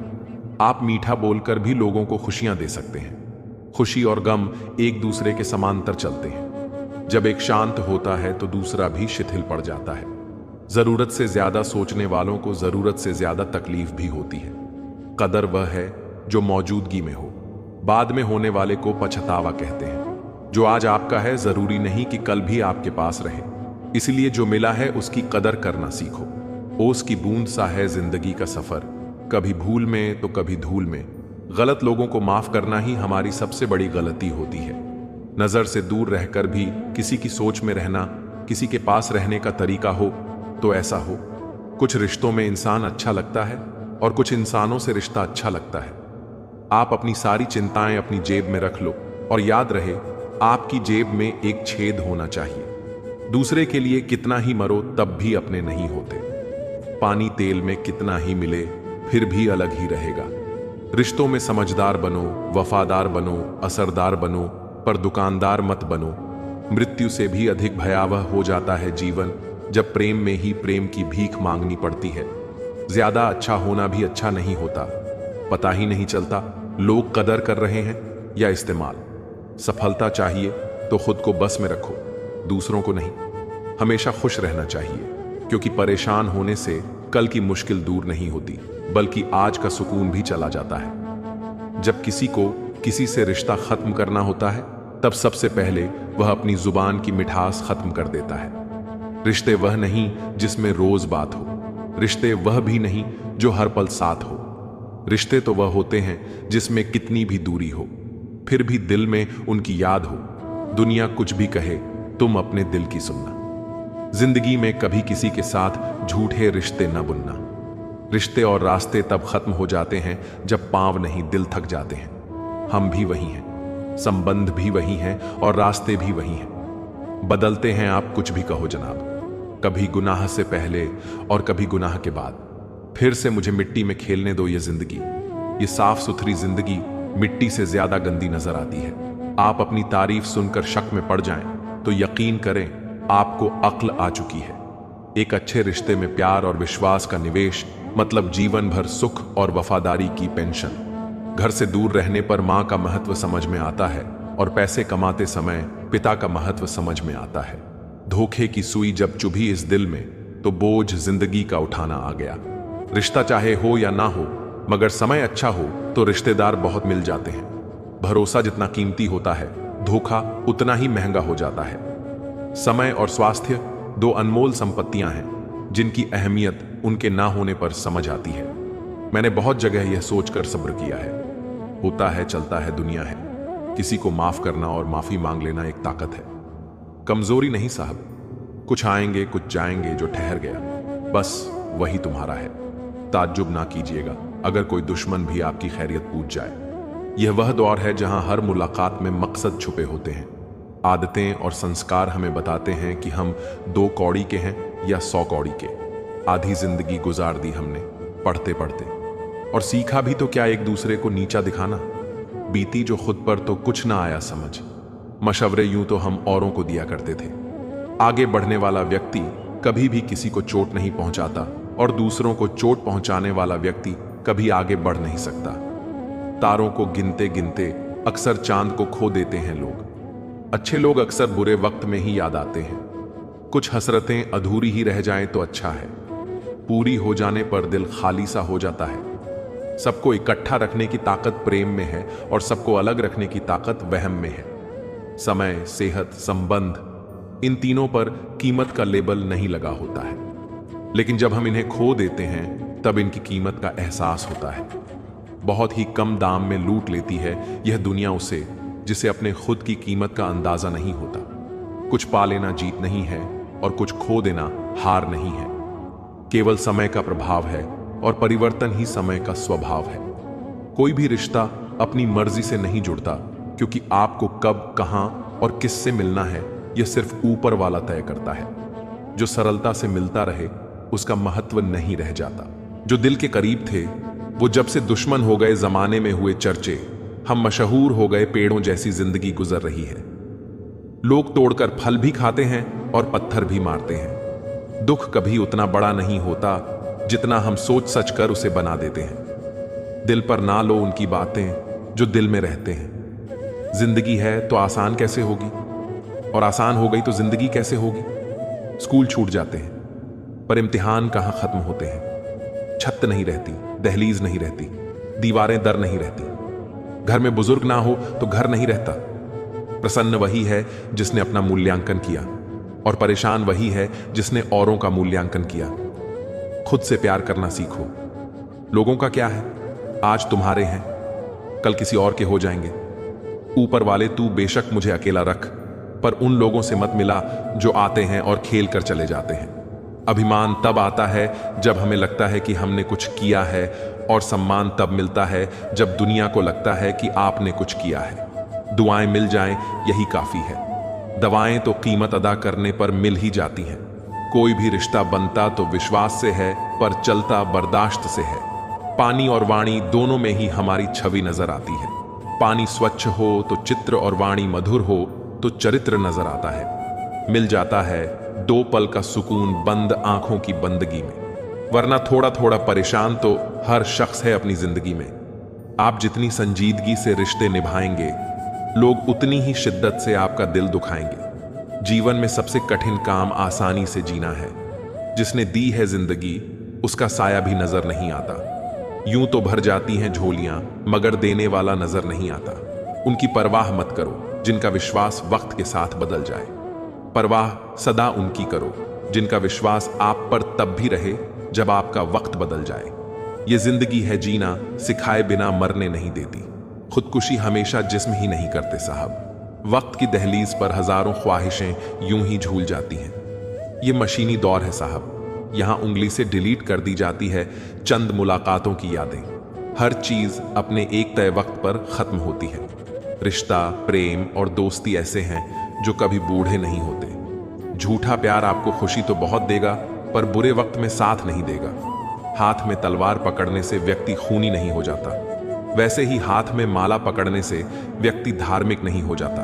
आप मीठा बोलकर भी लोगों को खुशियां दे सकते हैं। खुशी और गम एक दूसरे के समांतर चलते हैं। जब एक शांत होता है तो दूसरा भी शिथिल पड़ जाता है। जरूरत से ज्यादा सोचने वालों को जरूरत से ज्यादा तकलीफ भी होती है। कदर वह है जो मौजूदगी में हो। बाद में होने वाले को पछतावा कहते हैं। जो आज आपका है जरूरी नहीं कि कल भी आपके पास रहे। इसलिए जो मिला है उसकी कदर करना सीखो। ओस की बूंद सा है जिंदगी का सफर, कभी भूल में तो कभी धूल में। गलत लोगों को माफ करना ही हमारी सबसे बड़ी गलती होती है। नजर से दूर रहकर भी किसी की सोच में रहना, किसी के पास रहने का तरीका हो तो ऐसा हो। कुछ रिश्तों में इंसान अच्छा लगता है और कुछ इंसानों से रिश्ता अच्छा लगता है। आप अपनी सारी चिंताएं अपनी जेब में रख लो और याद रहे, आपकी जेब में एक छेद होना चाहिए। दूसरे के लिए कितना ही मरो तब भी अपने नहीं होते। पानी तेल में कितना ही मिले फिर भी अलग ही रहेगा। रिश्तों में समझदार बनो, वफादार बनो, असरदार बनो, पर दुकानदार मत बनो। मृत्यु से भी अधिक भयावह हो जाता है जीवन जब प्रेम में ही प्रेम की भीख मांगनी पड़ती है। ज्यादा अच्छा होना भी अच्छा नहीं होता। पता ही नहीं चलता लोग कदर कर रहे हैं या इस्तेमाल। सफलता चाहिए तो खुद को बस में रखो, दूसरों को नहीं। हमेशा खुश रहना चाहिए, क्योंकि परेशान होने से कल की मुश्किल दूर नहीं होती, बल्कि आज का सुकून भी चला जाता है। जब किसी को किसी से रिश्ता खत्म करना होता है तब सबसे पहले वह अपनी जुबान की मिठास खत्म कर देता है। रिश्ते वह नहीं जिसमें रोज बात हो। रिश्ते वह भी नहीं जो हर पल साथ हो। रिश्ते तो वह होते हैं जिसमें कितनी भी दूरी हो फिर भी दिल में उनकी याद हो। दुनिया कुछ भी कहे, तुम अपने दिल की सुनना। जिंदगी में कभी किसी के साथ झूठे रिश्ते न बुनना। रिश्ते और रास्ते तब खत्म हो जाते हैं जब पांव नहीं दिल थक जाते हैं। हम भी वही हैं, संबंध भी वही हैं और रास्ते भी वही हैं। बदलते हैं आप कुछ भी कहो जनाब, कभी गुनाह से पहले और कभी गुनाह के बाद। फिर से मुझे मिट्टी में खेलने दो ये जिंदगी। ये साफ सुथरी जिंदगी मिट्टी से ज्यादा गंदी नजर आती है। आप अपनी तारीफ सुनकर शक में पड़ जाएं तो यकीन करें आपको अक्ल आ चुकी है। एक अच्छे रिश्ते में प्यार और विश्वास का निवेश मतलब जीवन भर सुख और वफादारी की पेंशन। घर से दूर रहने पर मां का महत्व समझ में आता है और पैसे कमाते समय पिता का महत्व समझ में आता है। धोखे की सुई जब चुभी इस दिल में तो बोझ जिंदगी का उठाना आ गया। रिश्ता चाहे हो या ना हो, मगर समय अच्छा हो तो रिश्तेदार बहुत मिल जाते हैं। भरोसा जितना कीमती होता है, धोखा उतना ही महंगा हो जाता है। समय और स्वास्थ्य दो अनमोल संपत्तियां हैं जिनकी अहमियत उनके ना होने पर समझ आती है। मैंने बहुत जगह यह सोचकर सब्र किया है। होता है, चलता है, दुनिया है। किसी को माफ करना और माफी मांग लेना एक ताकत है, कमजोरी नहीं साहब। कुछ आएंगे कुछ जाएंगे, जो ठहर गया बस वही तुम्हारा है। ताज्जुब ना कीजिएगा अगर कोई दुश्मन भी आपकी खैरियत पूछ जाए। यह वह दौर है जहां हर मुलाकात में मकसद छुपे होते हैं। आदतें और संस्कार हमें बताते हैं कि हम 2 कौड़ी के हैं या 100 कौड़ी के। आधी जिंदगी गुजार दी हमने पढ़ते पढ़ते, और सीखा भी तो क्या एक दूसरे को नीचा दिखाना। बीती जो खुद पर तो कुछ ना आया समझ। मशवरे यूं तो हम औरों को दिया करते थे। आगे बढ़ने वाला व्यक्ति कभी भी किसी को चोट नहीं पहुंचाता और दूसरों को चोट पहुंचाने वाला व्यक्ति कभी आगे बढ़ नहीं सकता। तारों को गिनते गिनते अक्सर चांद को खो देते हैं लोग। अच्छे लोग अक्सर बुरे वक्त में ही याद आते हैं। कुछ हसरतें अधूरी ही रह जाएं तो अच्छा है। पूरी हो जाने पर दिल खाली सा हो जाता है। सबको इकट्ठा रखने की ताकत प्रेम में है और सबको अलग रखने की ताकत वहम में है। समय, सेहत, संबंध, इन तीनों पर कीमत का लेबल नहीं लगा होता है, लेकिन जब हम इन्हें खो देते हैं तब इनकी कीमत का एहसास होता है। बहुत ही कम दाम में लूट लेती है यह दुनिया उसे, जिसे अपने खुद की कीमत का अंदाजा नहीं होता। कुछ पा लेना जीत नहीं है और कुछ खो देना हार नहीं है। केवल समय का प्रभाव है और परिवर्तन ही समय का स्वभाव है। कोई भी रिश्ता अपनी मर्जी से नहीं जुड़ता, क्योंकि आपको कब, कहां और किससे मिलना है यह सिर्फ ऊपर वाला तय करता है। जो सरलता से मिलता रहे उसका महत्व नहीं रह जाता। जो दिल के करीब थे वो जब से दुश्मन हो गए, जमाने में हुए चर्चे, हम मशहूर हो गए, पेड़ों जैसी जिंदगी गुजर रही है। लोग तोड़कर फल भी खाते हैं और पत्थर भी मारते हैं। दुख कभी उतना बड़ा नहीं होता जितना हम सोच सच कर उसे बना देते हैं। दिल पर ना लो उनकी बातें जो दिल में रहते हैं। जिंदगी है तो आसान कैसे होगी, और आसान हो गई तो जिंदगी कैसे होगी। स्कूल छूट जाते हैं पर इम्तिहान कहां खत्म होते हैं। छत नहीं रहती, दहलीज नहीं रहती, दीवारें दर नहीं रहती। घर में बुजुर्ग ना हो तो घर नहीं रहता। प्रसन्न वही है जिसने अपना मूल्यांकन किया, और परेशान वही है जिसने औरों का मूल्यांकन किया। खुद से प्यार करना सीखो। लोगों का क्या है, आज तुम्हारे हैं, कल किसी और के हो जाएंगे। ऊपर वाले तू बेशक मुझे अकेला रख, पर उन लोगों से मत मिला जो आते हैं और खेल कर चले जाते हैं। अभिमान तब आता है जब हमें लगता है कि हमने कुछ किया है, और सम्मान तब मिलता है जब दुनिया को लगता है कि आपने कुछ किया है। दुआएं मिल जाएं यही काफी है। दवाएं तो कीमत अदा करने पर मिल ही जाती हैं। कोई भी रिश्ता बनता तो विश्वास से है, पर चलता बर्दाश्त से है। पानी और वाणी दोनों में ही हमारी छवि नजर आती है। पानी स्वच्छ हो तो चित्र, और वाणी मधुर हो तो चरित्र नजर आता है। मिल जाता है दो पल का सुकून बंद आंखों की बंदगी में, वरना थोड़ा थोड़ा परेशान तो हर शख्स है अपनी जिंदगी में। आप जितनी संजीदगी से रिश्ते निभाएंगे, लोग उतनी ही शिद्दत से आपका दिल दुखाएंगे। जीवन में सबसे कठिन काम आसानी से जीना है। जिसने दी है जिंदगी उसका साया भी नजर नहीं आता। यूं तो भर जाती हैं झोलियां, मगर देने वाला नजर नहीं आता। उनकी परवाह मत करो जिनका विश्वास वक्त के साथ बदल जाए। परवाह सदा उनकी करो जिनका विश्वास आप पर तब भी रहे जब आपका वक्त बदल जाए। ये जिंदगी है जीना, सिखाए बिना मरने नहीं देती। खुदकुशी हमेशा जिस्म ही नहीं करते साहब। वक्त की दहलीज पर हजारों ख्वाहिशें यूं ही झूल जाती हैं। ये मशीनी दौर है साहब, यहां उंगली से डिलीट कर दी जाती है चंद मुलाकातों की यादें। हर चीज अपने एक तय वक्त पर खत्म होती है। रिश्ता, प्रेम और दोस्ती ऐसे हैं जो कभी बूढ़े नहीं होते। झूठा प्यार आपको खुशी तो बहुत देगा, पर बुरे वक्त में साथ नहीं देगा। हाथ में तलवार पकड़ने से व्यक्ति खूनी नहीं हो जाता, वैसे ही हाथ में माला पकड़ने से व्यक्ति धार्मिक नहीं हो जाता।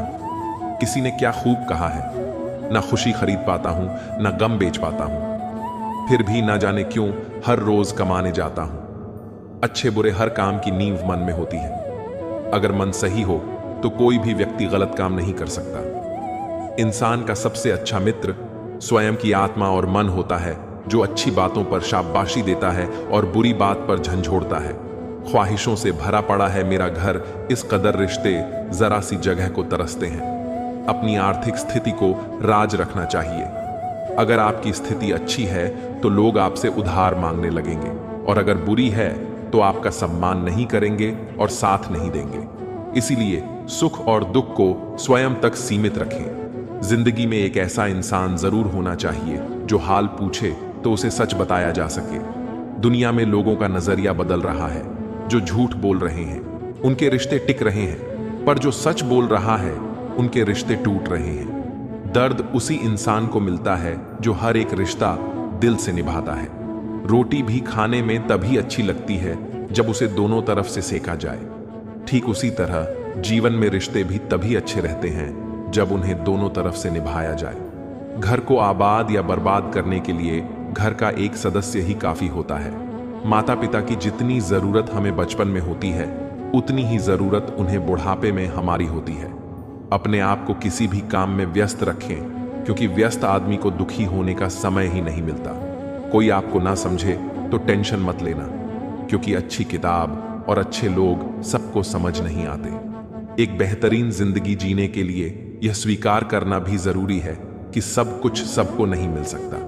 किसी ने क्या खूब कहा है, ना खुशी खरीद पाता हूं, ना गम बेच पाता हूं, फिर भी ना जाने क्यों हर रोज कमाने जाता हूं। अच्छे बुरे हर काम की नींव मन में होती है। अगर मन सही हो तो कोई भी व्यक्ति गलत काम नहीं कर सकता। इंसान का सबसे अच्छा मित्र स्वयं की आत्मा और मन होता है, जो अच्छी बातों पर शाबाशी देता है और बुरी बात पर झंझोड़ता है। ख्वाहिशों से भरा पड़ा है मेरा घर, इस कदर रिश्ते जरा सी जगह को तरसते हैं। अपनी आर्थिक स्थिति को राज रखना चाहिए। अगर आपकी स्थिति अच्छी है तो लोग आपसे उधार मांगने लगेंगे, और अगर बुरी है तो आपका सम्मान नहीं करेंगे और साथ नहीं देंगे। इसीलिए सुख और दुख को स्वयं तक सीमित रखें। जिंदगी में एक ऐसा इंसान जरूर होना चाहिए जो हाल पूछे तो उसे सच बताया जा सके। दुनिया में लोगों का नजरिया बदल रहा है। जो झूठ बोल रहे हैं उनके रिश्ते टिक रहे हैं, पर जो सच बोल रहा है उनके रिश्ते टूट रहे हैं। दर्द उसी इंसान को मिलता है जो हर एक रिश्ता दिल से निभाता है। रोटी भी खाने में तभी अच्छी लगती है जब उसे दोनों तरफ से सेका जाए। ठीक उसी तरह जीवन में रिश्ते भी तभी अच्छे रहते हैं जब उन्हें दोनों तरफ से निभाया जाए। घर को आबाद या बर्बाद करने के लिए घर का एक सदस्य ही काफी होता है। माता पिता की जितनी जरूरत हमें बचपन में होती है, उतनी ही जरूरत उन्हें बुढ़ापे में हमारी होती है। अपने आप को किसी भी काम में व्यस्त रखें, क्योंकि व्यस्त आदमी को दुखी होने का समय ही नहीं मिलता। कोई आपको ना समझे तो टेंशन मत लेना, क्योंकि अच्छी किताब और अच्छे लोग सबको समझ नहीं आते। एक बेहतरीन जिंदगी जीने के लिए यह स्वीकार करना भी जरूरी है कि सब कुछ सबको नहीं मिल सकता।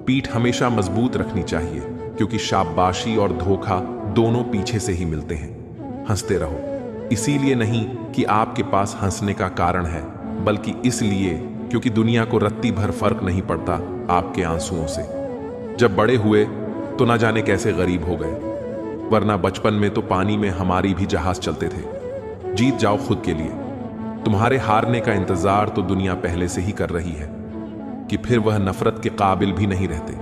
पीठ हमेशा मजबूत रखनी चाहिए, क्योंकि शाबाशी और धोखा दोनों पीछे से ही मिलते हैं। हंसते रहो। इसीलिए नहीं कि आपके पास हंसने का कारण है, बल्कि इसलिए क्योंकि दुनिया को रत्ती भर फर्क नहीं पड़ता आपके आंसुओं से। जब बड़े हुए तो ना जाने कैसे गरीब हो गए, वरना बचपन में तो पानी में हमारी भी जहाज चलते थे। जीत जाओ खुद के लिए। तुम्हारे हारने का इंतजार तो दुनिया पहले से ही कर रही है कि फिर वह नफरत के काबिल भी नहीं रहते।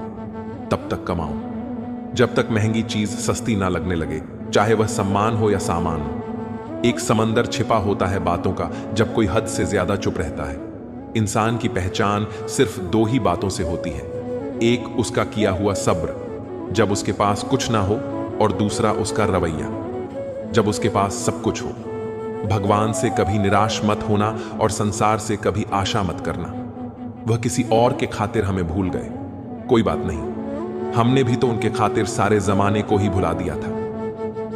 तब तक कमाओ जब तक महंगी चीज सस्ती ना लगने लगे, चाहे वह सम्मान हो या सामान हो। एक समंदर छिपा होता है बातों का जब कोई हद से ज्यादा चुप रहता है। इंसान की पहचान सिर्फ दो ही बातों से होती है, एक उसका किया हुआ सब्र जब उसके पास कुछ ना हो, और दूसरा उसका रवैया जब उसके पास सब कुछ हो। भगवान से कभी निराश मत होना और संसार से कभी आशा मत करना। वह किसी और के खातिर हमें भूल गए, कोई बात नहीं, हमने भी तो उनके खातिर सारे जमाने को ही भुला दिया था।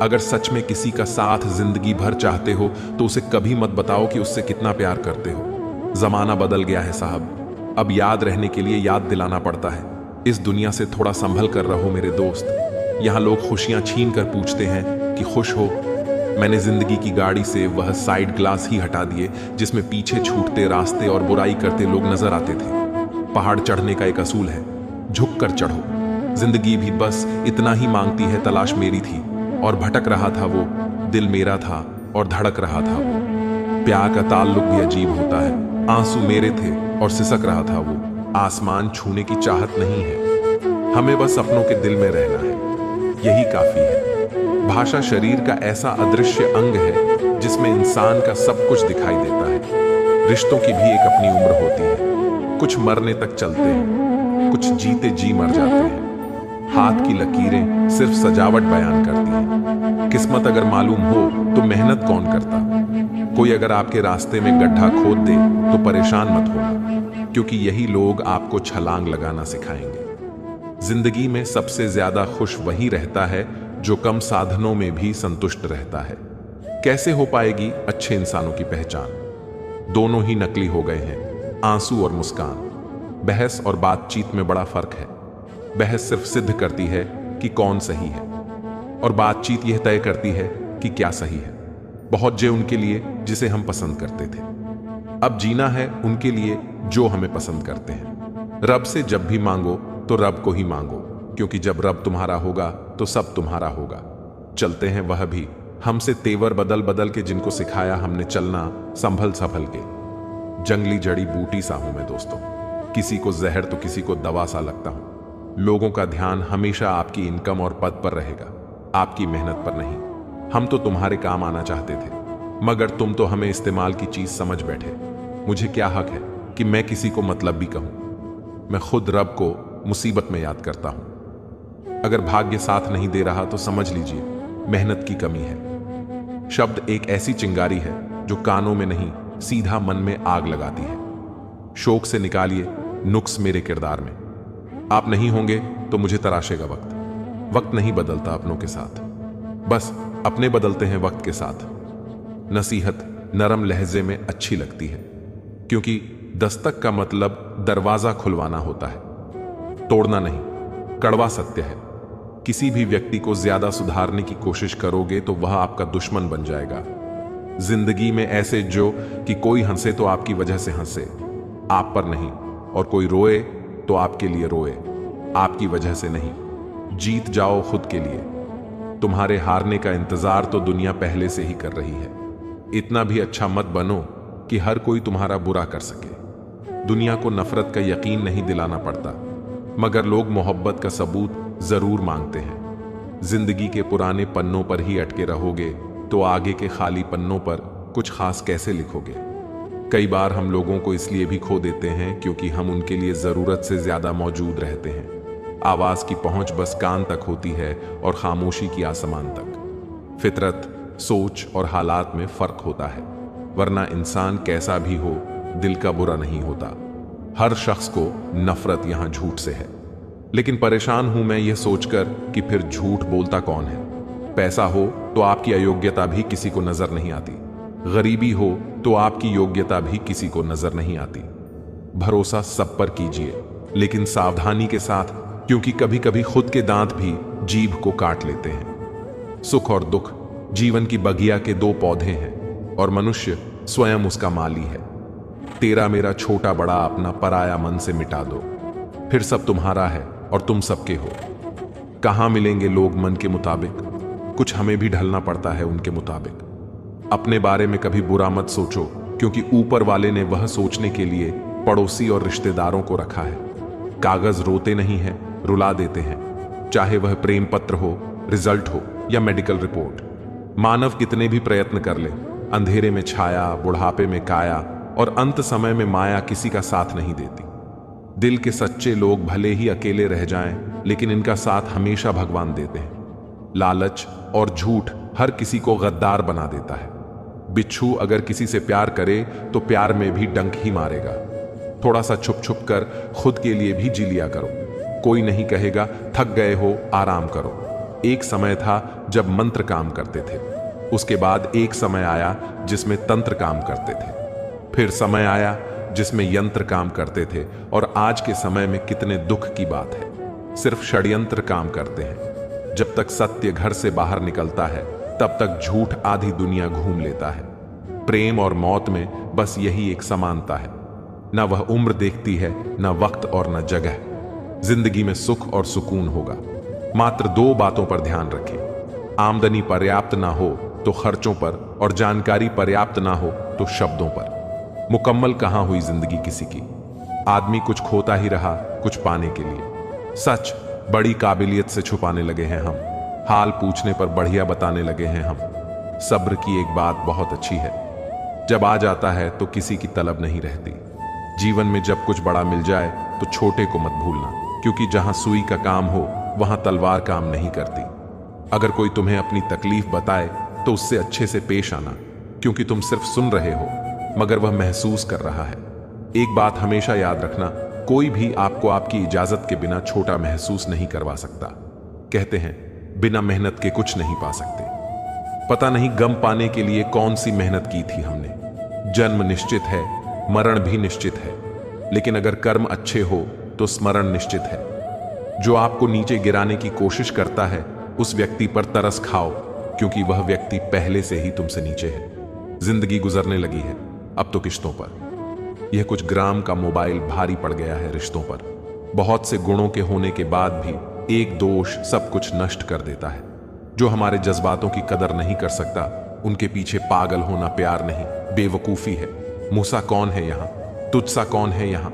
अगर सच में किसी का साथ जिंदगी भर चाहते हो तो उसे कभी मत बताओ कि उससे कितना प्यार करते हो। जमाना बदल गया है साहब, अब याद रहने के लिए याद दिलाना पड़ता है। इस दुनिया से थोड़ा संभल कर रहो मेरे दोस्त। यहां लोग खुशियां छीन कर पूछते हैं कि खुश हो। मैंने जिंदगी की गाड़ी से वह साइड ग्लास ही हटा दिए जिसमें पीछे छूटते रास्ते और बुराई करते लोग नजर आते थे। पहाड़ चढ़ने का एक असूल है, झुक कर चढ़ो। जिंदगी भी बस इतना ही मांगती है, तलाश मेरी थी और भटक रहा था वो, दिल मेरा था और धड़क रहा था वो। प्यार का ताल्लुक भी अजीब होता है, आंसू मेरे थे और सिसक रहा था वो। आसमान छूने की चाहत नहीं है, हमें बस अपनों के दिल में रहना है, यही काफी है। भाषा शरीर का ऐसा अदृश्य अंग है जिसमें इंसान का सब कुछ दिखाई देता है। रिश्तों की भी एक अपनी उम्र होती है, कुछ मरने तक चलते हैं, कुछ जीते जी मर जाते हैं। हाथ की लकीरें सिर्फ सजावट बयान करती हैं। किस्मत अगर मालूम हो तो मेहनत कौन करता। कोई अगर आपके रास्ते में गड्ढा खोद दे तो परेशान मत होना, क्योंकि यही लोग आपको छलांग लगाना सिखाएंगे। जिंदगी में सबसे ज्यादा खुश वही रहता है जो कम साधनों में भी संतुष्ट रहता है। कैसे हो पाएगी अच्छे इंसानों की पहचान? दोनों ही नकली हो गए हैं, आंसू और मुस्कान। बहस और बातचीत में बड़ा फर्क है। बहस सिर्फ सिद्ध करती है कि कौन सही है, और बातचीत यह तय करती है कि क्या सही है। बहुत जे उनके लिए जिसे हम पसंद करते थे, अब जीना है उनके लिए जो हमें पसंद करते हैं। रब से जब भी मांगो तो रब को ही मांगो, क्योंकि जब रब तुम्हारा होगा तो सब तुम्हारा होगा। चलते हैं वह भी हमसे तेवर बदल बदल के, जिनको सिखाया हमने चलना संभल संभल के। जंगली जड़ी बूटी सा हूं मैं दोस्तों, किसी को जहर तो किसी को दवा सा लगता हूं। लोगों का ध्यान हमेशा आपकी इनकम और पद पर रहेगा, आपकी मेहनत पर नहीं। हम तो तुम्हारे काम आना चाहते थे, मगर तुम तो हमें इस्तेमाल की चीज समझ बैठे। मुझे क्या हक है कि मैं किसी को मतलब भी कहूं? मैं खुद रब को मुसीबत में याद करता हूं। अगर भाग्य साथ नहीं दे रहा तो समझ लीजिए मेहनत की कमी है। शब्द एक ऐसी चिंगारी है जो कानों में नहीं सीधा मन में आग लगाती है। शोक से निकालिए नुक्स मेरे किरदार में। आप नहीं होंगे तो मुझे तराशेगा वक्त। वक्त नहीं बदलता अपनों के साथ, बस अपने बदलते हैं वक्त के साथ। नसीहत नरम लहजे में अच्छी लगती है, क्योंकि दस्तक का मतलब दरवाजा खुलवाना होता है, तोड़ना नहीं। कड़वा सत्य है, किसी भी व्यक्ति को ज्यादा सुधारने की कोशिश करोगे तो वह आपका दुश्मन बन जाएगा। जिंदगी में ऐसे जो कि कोई हंसे तो आपकी वजह से हंसे, आप पर नहीं, और कोई रोए तो आपके लिए रोए, आपकी वजह से नहीं। जीत जाओ खुद के लिए। तुम्हारे हारने का इंतजार तो दुनिया पहले से ही कर रही है। इतना भी अच्छा मत बनो कि हर कोई तुम्हारा बुरा कर सके। दुनिया को नफरत का यकीन नहीं दिलाना पड़ता, मगर लोग मोहब्बत का सबूत जरूर मांगते हैं। जिंदगी के पुराने पन्नों पर ही अटके रहोगे तो आगे के खाली पन्नों पर कुछ खास कैसे लिखोगे? कई बार हम लोगों को इसलिए भी खो देते हैं क्योंकि हम उनके लिए जरूरत से ज्यादा मौजूद रहते हैं। आवाज की पहुंच बस कान तक होती है और खामोशी की आसमान तक। फितरत, सोच और हालात में फर्क होता है, वरना इंसान कैसा भी हो दिल का बुरा नहीं होता। हर शख्स को नफरत यहां झूठ से है, लेकिन परेशान हूं मैं यह सोचकर कि फिर झूठ बोलता कौन है। पैसा हो तो आपकी अयोग्यता भी किसी को नजर नहीं आती, गरीबी हो तो आपकी योग्यता भी किसी को नजर नहीं आती। भरोसा सब पर कीजिए, लेकिन सावधानी के साथ, क्योंकि कभी कभी खुद के दांत भी जीभ को काट लेते हैं। सुख और दुख जीवन की बगिया के दो पौधे हैं और मनुष्य स्वयं उसका माली है। तेरा मेरा छोटा बड़ा अपना पराया मन से मिटा दो, फिर सब तुम्हारा है और तुम सबके हो। कहाँ मिलेंगे लोग मन के मुताबिक, कुछ हमें भी ढलना पड़ता है उनके मुताबिक। अपने बारे में कभी बुरा मत सोचो, क्योंकि ऊपर वाले ने वह सोचने के लिए पड़ोसी और रिश्तेदारों को रखा है। कागज रोते नहीं हैं, रुला देते हैं, चाहे वह प्रेम पत्र हो, रिजल्ट हो या मेडिकल रिपोर्ट। मानव कितने भी प्रयत्न कर ले, अंधेरे में छाया, बुढ़ापे में काया और अंत समय में माया किसी का साथ नहीं देती। दिल के सच्चे लोग भले ही अकेले रह जाएं, लेकिन इनका साथ हमेशा भगवान देते हैं। लालच और झूठ हर किसी को गद्दार बना देता है। बिच्छू अगर किसी से प्यार करे तो प्यार में भी डंक ही मारेगा। थोड़ा सा छुप छुप कर खुद के लिए भी जी लिया करो। कोई नहीं कहेगा थक गए हो, आराम करो। एक समय था जब मंत्र काम करते थे, उसके बाद एक समय आया जिसमें तंत्र काम करते थे, फिर समय आया जिसमें यंत्र काम करते थे, और आज के समय में कितने दुख की बात है, सिर्फ षड्यंत्र काम करते हैं। जब तक सत्य घर से बाहर निकलता है तब तक झूठ आधी दुनिया घूम लेता है। प्रेम और मौत में बस यही एक समानता है, न वह उम्र देखती है, न वक्त और न जगह। जिंदगी में सुख और सुकून होगा, मात्र दो बातों पर ध्यान रखें। आमदनी पर्याप्त ना हो तो खर्चों पर, और जानकारी पर्याप्त ना हो तो शब्दों पर। मुकम्मल कहां हुई जिंदगी किसी की, आदमी कुछ खोता ही रहा कुछ पाने के लिए। सच बड़ी काबिलियत से छुपाने लगे हैं हम, हाल पूछने पर बढ़िया बताने लगे हैं हम। सब्र की एक बात बहुत अच्छी है, जब आ जाता है तो किसी की तलब नहीं रहती। जीवन में जब कुछ बड़ा मिल जाए तो छोटे को मत भूलना, क्योंकि जहां सुई का काम हो वहां तलवार काम नहीं करती। अगर कोई तुम्हें अपनी तकलीफ बताए तो उससे अच्छे से पेश आना, क्योंकि तुम सिर्फ सुन रहे हो मगर वह महसूस कर रहा है। एक बात हमेशा याद रखना, कोई भी आपको आपकी इजाजत के बिना छोटा महसूस नहीं करवा सकता। कहते हैं बिना मेहनत के कुछ नहीं पा सकते। पता नहीं गम पाने के लिए कौन सी मेहनत की थी हमने। जन्म निश्चित है, मरण भी निश्चित है, लेकिन अगर कर्म अच्छे हो तो स्मरण निश्चित है। जो आपको नीचे गिराने की कोशिश करता है उस व्यक्ति पर तरस खाओ, क्योंकि वह व्यक्ति पहले से ही तुमसे नीचे है। जिंदगी गुजरने लगी है अब तो किश्तों पर। यह कुछ ग्राम का मोबाइल भारी पड़ गया है रिश्तों पर। बहुत से गुणों के होने के बाद भी एक दोष सब कुछ नष्ट कर देता है। जो हमारे जज्बातों की कदर नहीं कर सकता, उनके पीछे पागल होना प्यार नहीं, बेवकूफी है। मूसा कौन है यहाँ, तुझसा कौन है यहाँ।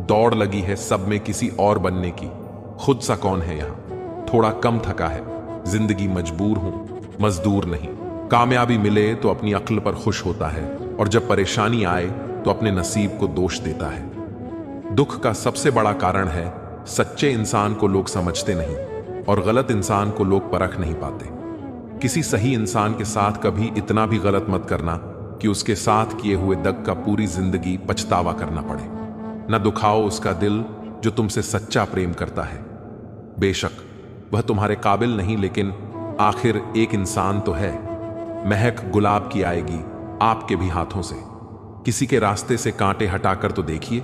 दौड़ लगी है सब में किसी और बनने की, खुद सा कौन है यहाँ। थोड़ा कम थका है, जिंदगी मजबूर हूं, मजदूर नहीं। कामयाबी मिले तो अपनी अक्ल पर खुश होता है, और जब परेशानी आए तो अपने नसीब को दोष देता है। दुख का सबसे बड़ा कारण है सच्चे इंसान को लोग समझते नहीं, और गलत इंसान को लोग परख नहीं पाते। किसी सही इंसान के साथ कभी इतना भी गलत मत करना कि उसके साथ किए हुए दग का पूरी जिंदगी पछतावा करना पड़े। न दुखाओ उसका दिल जो तुमसे सच्चा प्रेम करता है। बेशक वह तुम्हारे काबिल नहीं, लेकिन आखिर एक इंसान तो है। महक गुलाब की आएगी आपके भी हाथों से। किसी के रास्ते से कांटे हटाकर तो देखिए।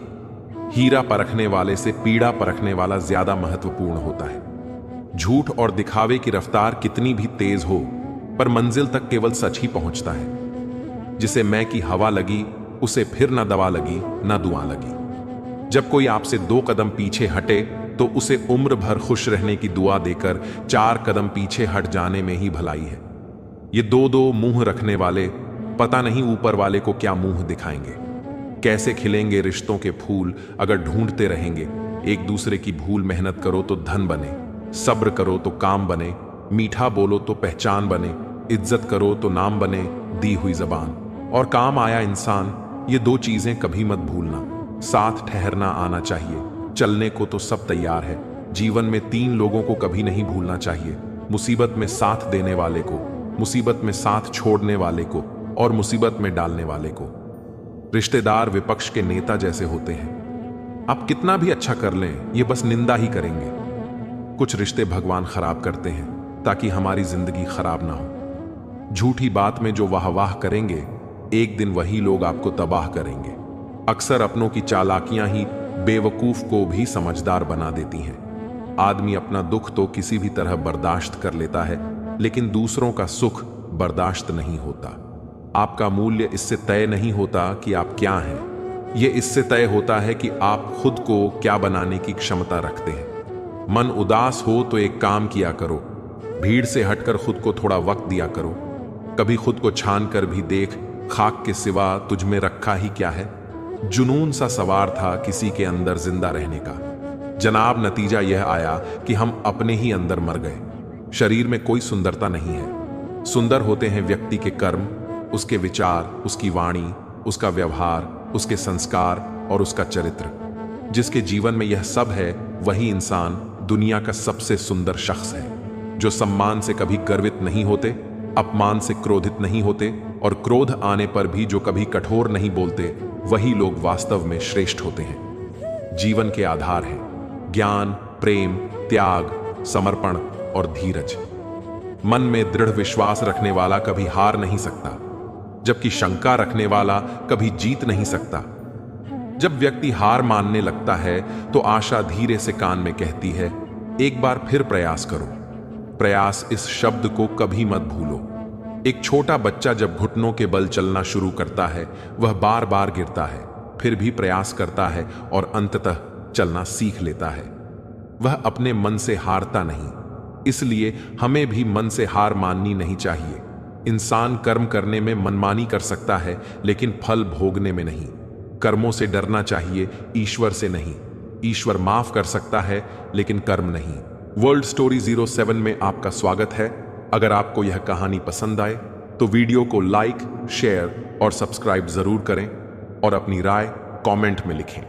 हीरा परखने वाले से पीड़ा परखने वाला ज्यादा महत्वपूर्ण होता है। झूठ और दिखावे की रफ्तार कितनी भी तेज हो, पर मंजिल तक केवल सच ही पहुंचता है। जिसे मैं की हवा लगी उसे फिर ना दवा लगी ना दुआ लगी। जब कोई आपसे 2 कदम पीछे हटे तो उसे उम्र भर खुश रहने की दुआ देकर 4 कदम पीछे हट जाने में ही भलाई है। ये 2-2 मुंह रखने वाले पता नहीं ऊपर वाले को क्या मुंह दिखाएंगे। कैसे खिलेंगे रिश्तों के फूल अगर ढूंढते रहेंगे एक दूसरे की भूल। मेहनत करो तो धन बने, सब्र करो तो काम बने, मीठा बोलो तो पहचान बने, इज्जत करो तो नाम बने, दी हुई जबान और काम आया इंसान। ये 2 चीजें कभी मत भूलना। साथ ठहरना आना चाहिए, चलने को तो सब तैयार है। जीवन में 3 लोगों को कभी नहीं भूलना चाहिए, मुसीबत में साथ देने वाले को, मुसीबत में साथ छोड़ने वाले को और मुसीबत में डालने वाले को। रिश्तेदार विपक्ष के नेता जैसे होते हैं। आप कितना भी अच्छा कर लें, ये बस निंदा ही करेंगे। कुछ रिश्ते भगवान खराब करते हैं ताकि हमारी जिंदगी खराब ना हो। झूठी बात में जो वाह वाह करेंगे, एक दिन वही लोग आपको तबाह करेंगे। अक्सर अपनों की चालाकियां ही बेवकूफ को भी समझदार बना देती हैं। आदमी अपना दुख तो किसी भी तरह बर्दाश्त कर लेता है, लेकिन दूसरों का सुख बर्दाश्त नहीं होता। आपका मूल्य इससे तय नहीं होता कि आप क्या हैं, यह इससे तय होता है कि आप खुद को क्या बनाने की क्षमता रखते हैं। मन उदास हो तो एक काम किया करो, भीड़ से हटकर खुद को थोड़ा वक्त दिया करो। कभी खुद को छान कर भी देख, खाक के सिवा तुझ में रखा ही क्या है। जुनून सा सवार था किसी के अंदर जिंदा रहने का, जनाब नतीजा यह आया कि हम अपने ही अंदर मर गए। शरीर में कोई सुंदरता नहीं है, सुंदर होते हैं व्यक्ति के कर्म, उसके विचार, उसकी वाणी, उसका व्यवहार, उसके संस्कार और उसका चरित्र। जिसके जीवन में यह सब है वही इंसान दुनिया का सबसे सुंदर शख्स है। जो सम्मान से कभी गर्वित नहीं होते, अपमान से क्रोधित नहीं होते और क्रोध आने पर भी जो कभी कठोर नहीं बोलते, वही लोग वास्तव में श्रेष्ठ होते हैं। जीवन के आधार हैं ज्ञान, प्रेम, त्याग, समर्पण और धीरज। मन में दृढ़ विश्वास रखने वाला कभी हार नहीं सकता, जबकि शंका रखने वाला कभी जीत नहीं सकता। जब व्यक्ति हार मानने लगता है तो आशा धीरे से कान में कहती है, एक बार फिर प्रयास करो। प्रयास इस शब्द को कभी मत भूलो। एक छोटा बच्चा जब घुटनों के बल चलना शुरू करता है, वह बार बार गिरता है, फिर भी प्रयास करता है और अंततः चलना सीख लेता है। वह अपने मन से हारता नहीं, इसलिए हमें भी मन से हार माननी नहीं चाहिए। इंसान कर्म करने में मनमानी कर सकता है, लेकिन फल भोगने में नहीं। कर्मों से डरना चाहिए, ईश्वर से नहीं। ईश्वर माफ कर सकता है, लेकिन कर्म नहीं। वर्ल्ड स्टोरी 07 में आपका स्वागत है। अगर आपको यह कहानी पसंद आए तो वीडियो को लाइक, शेयर और सब्सक्राइब जरूर करें और अपनी राय कमेंट में लिखें।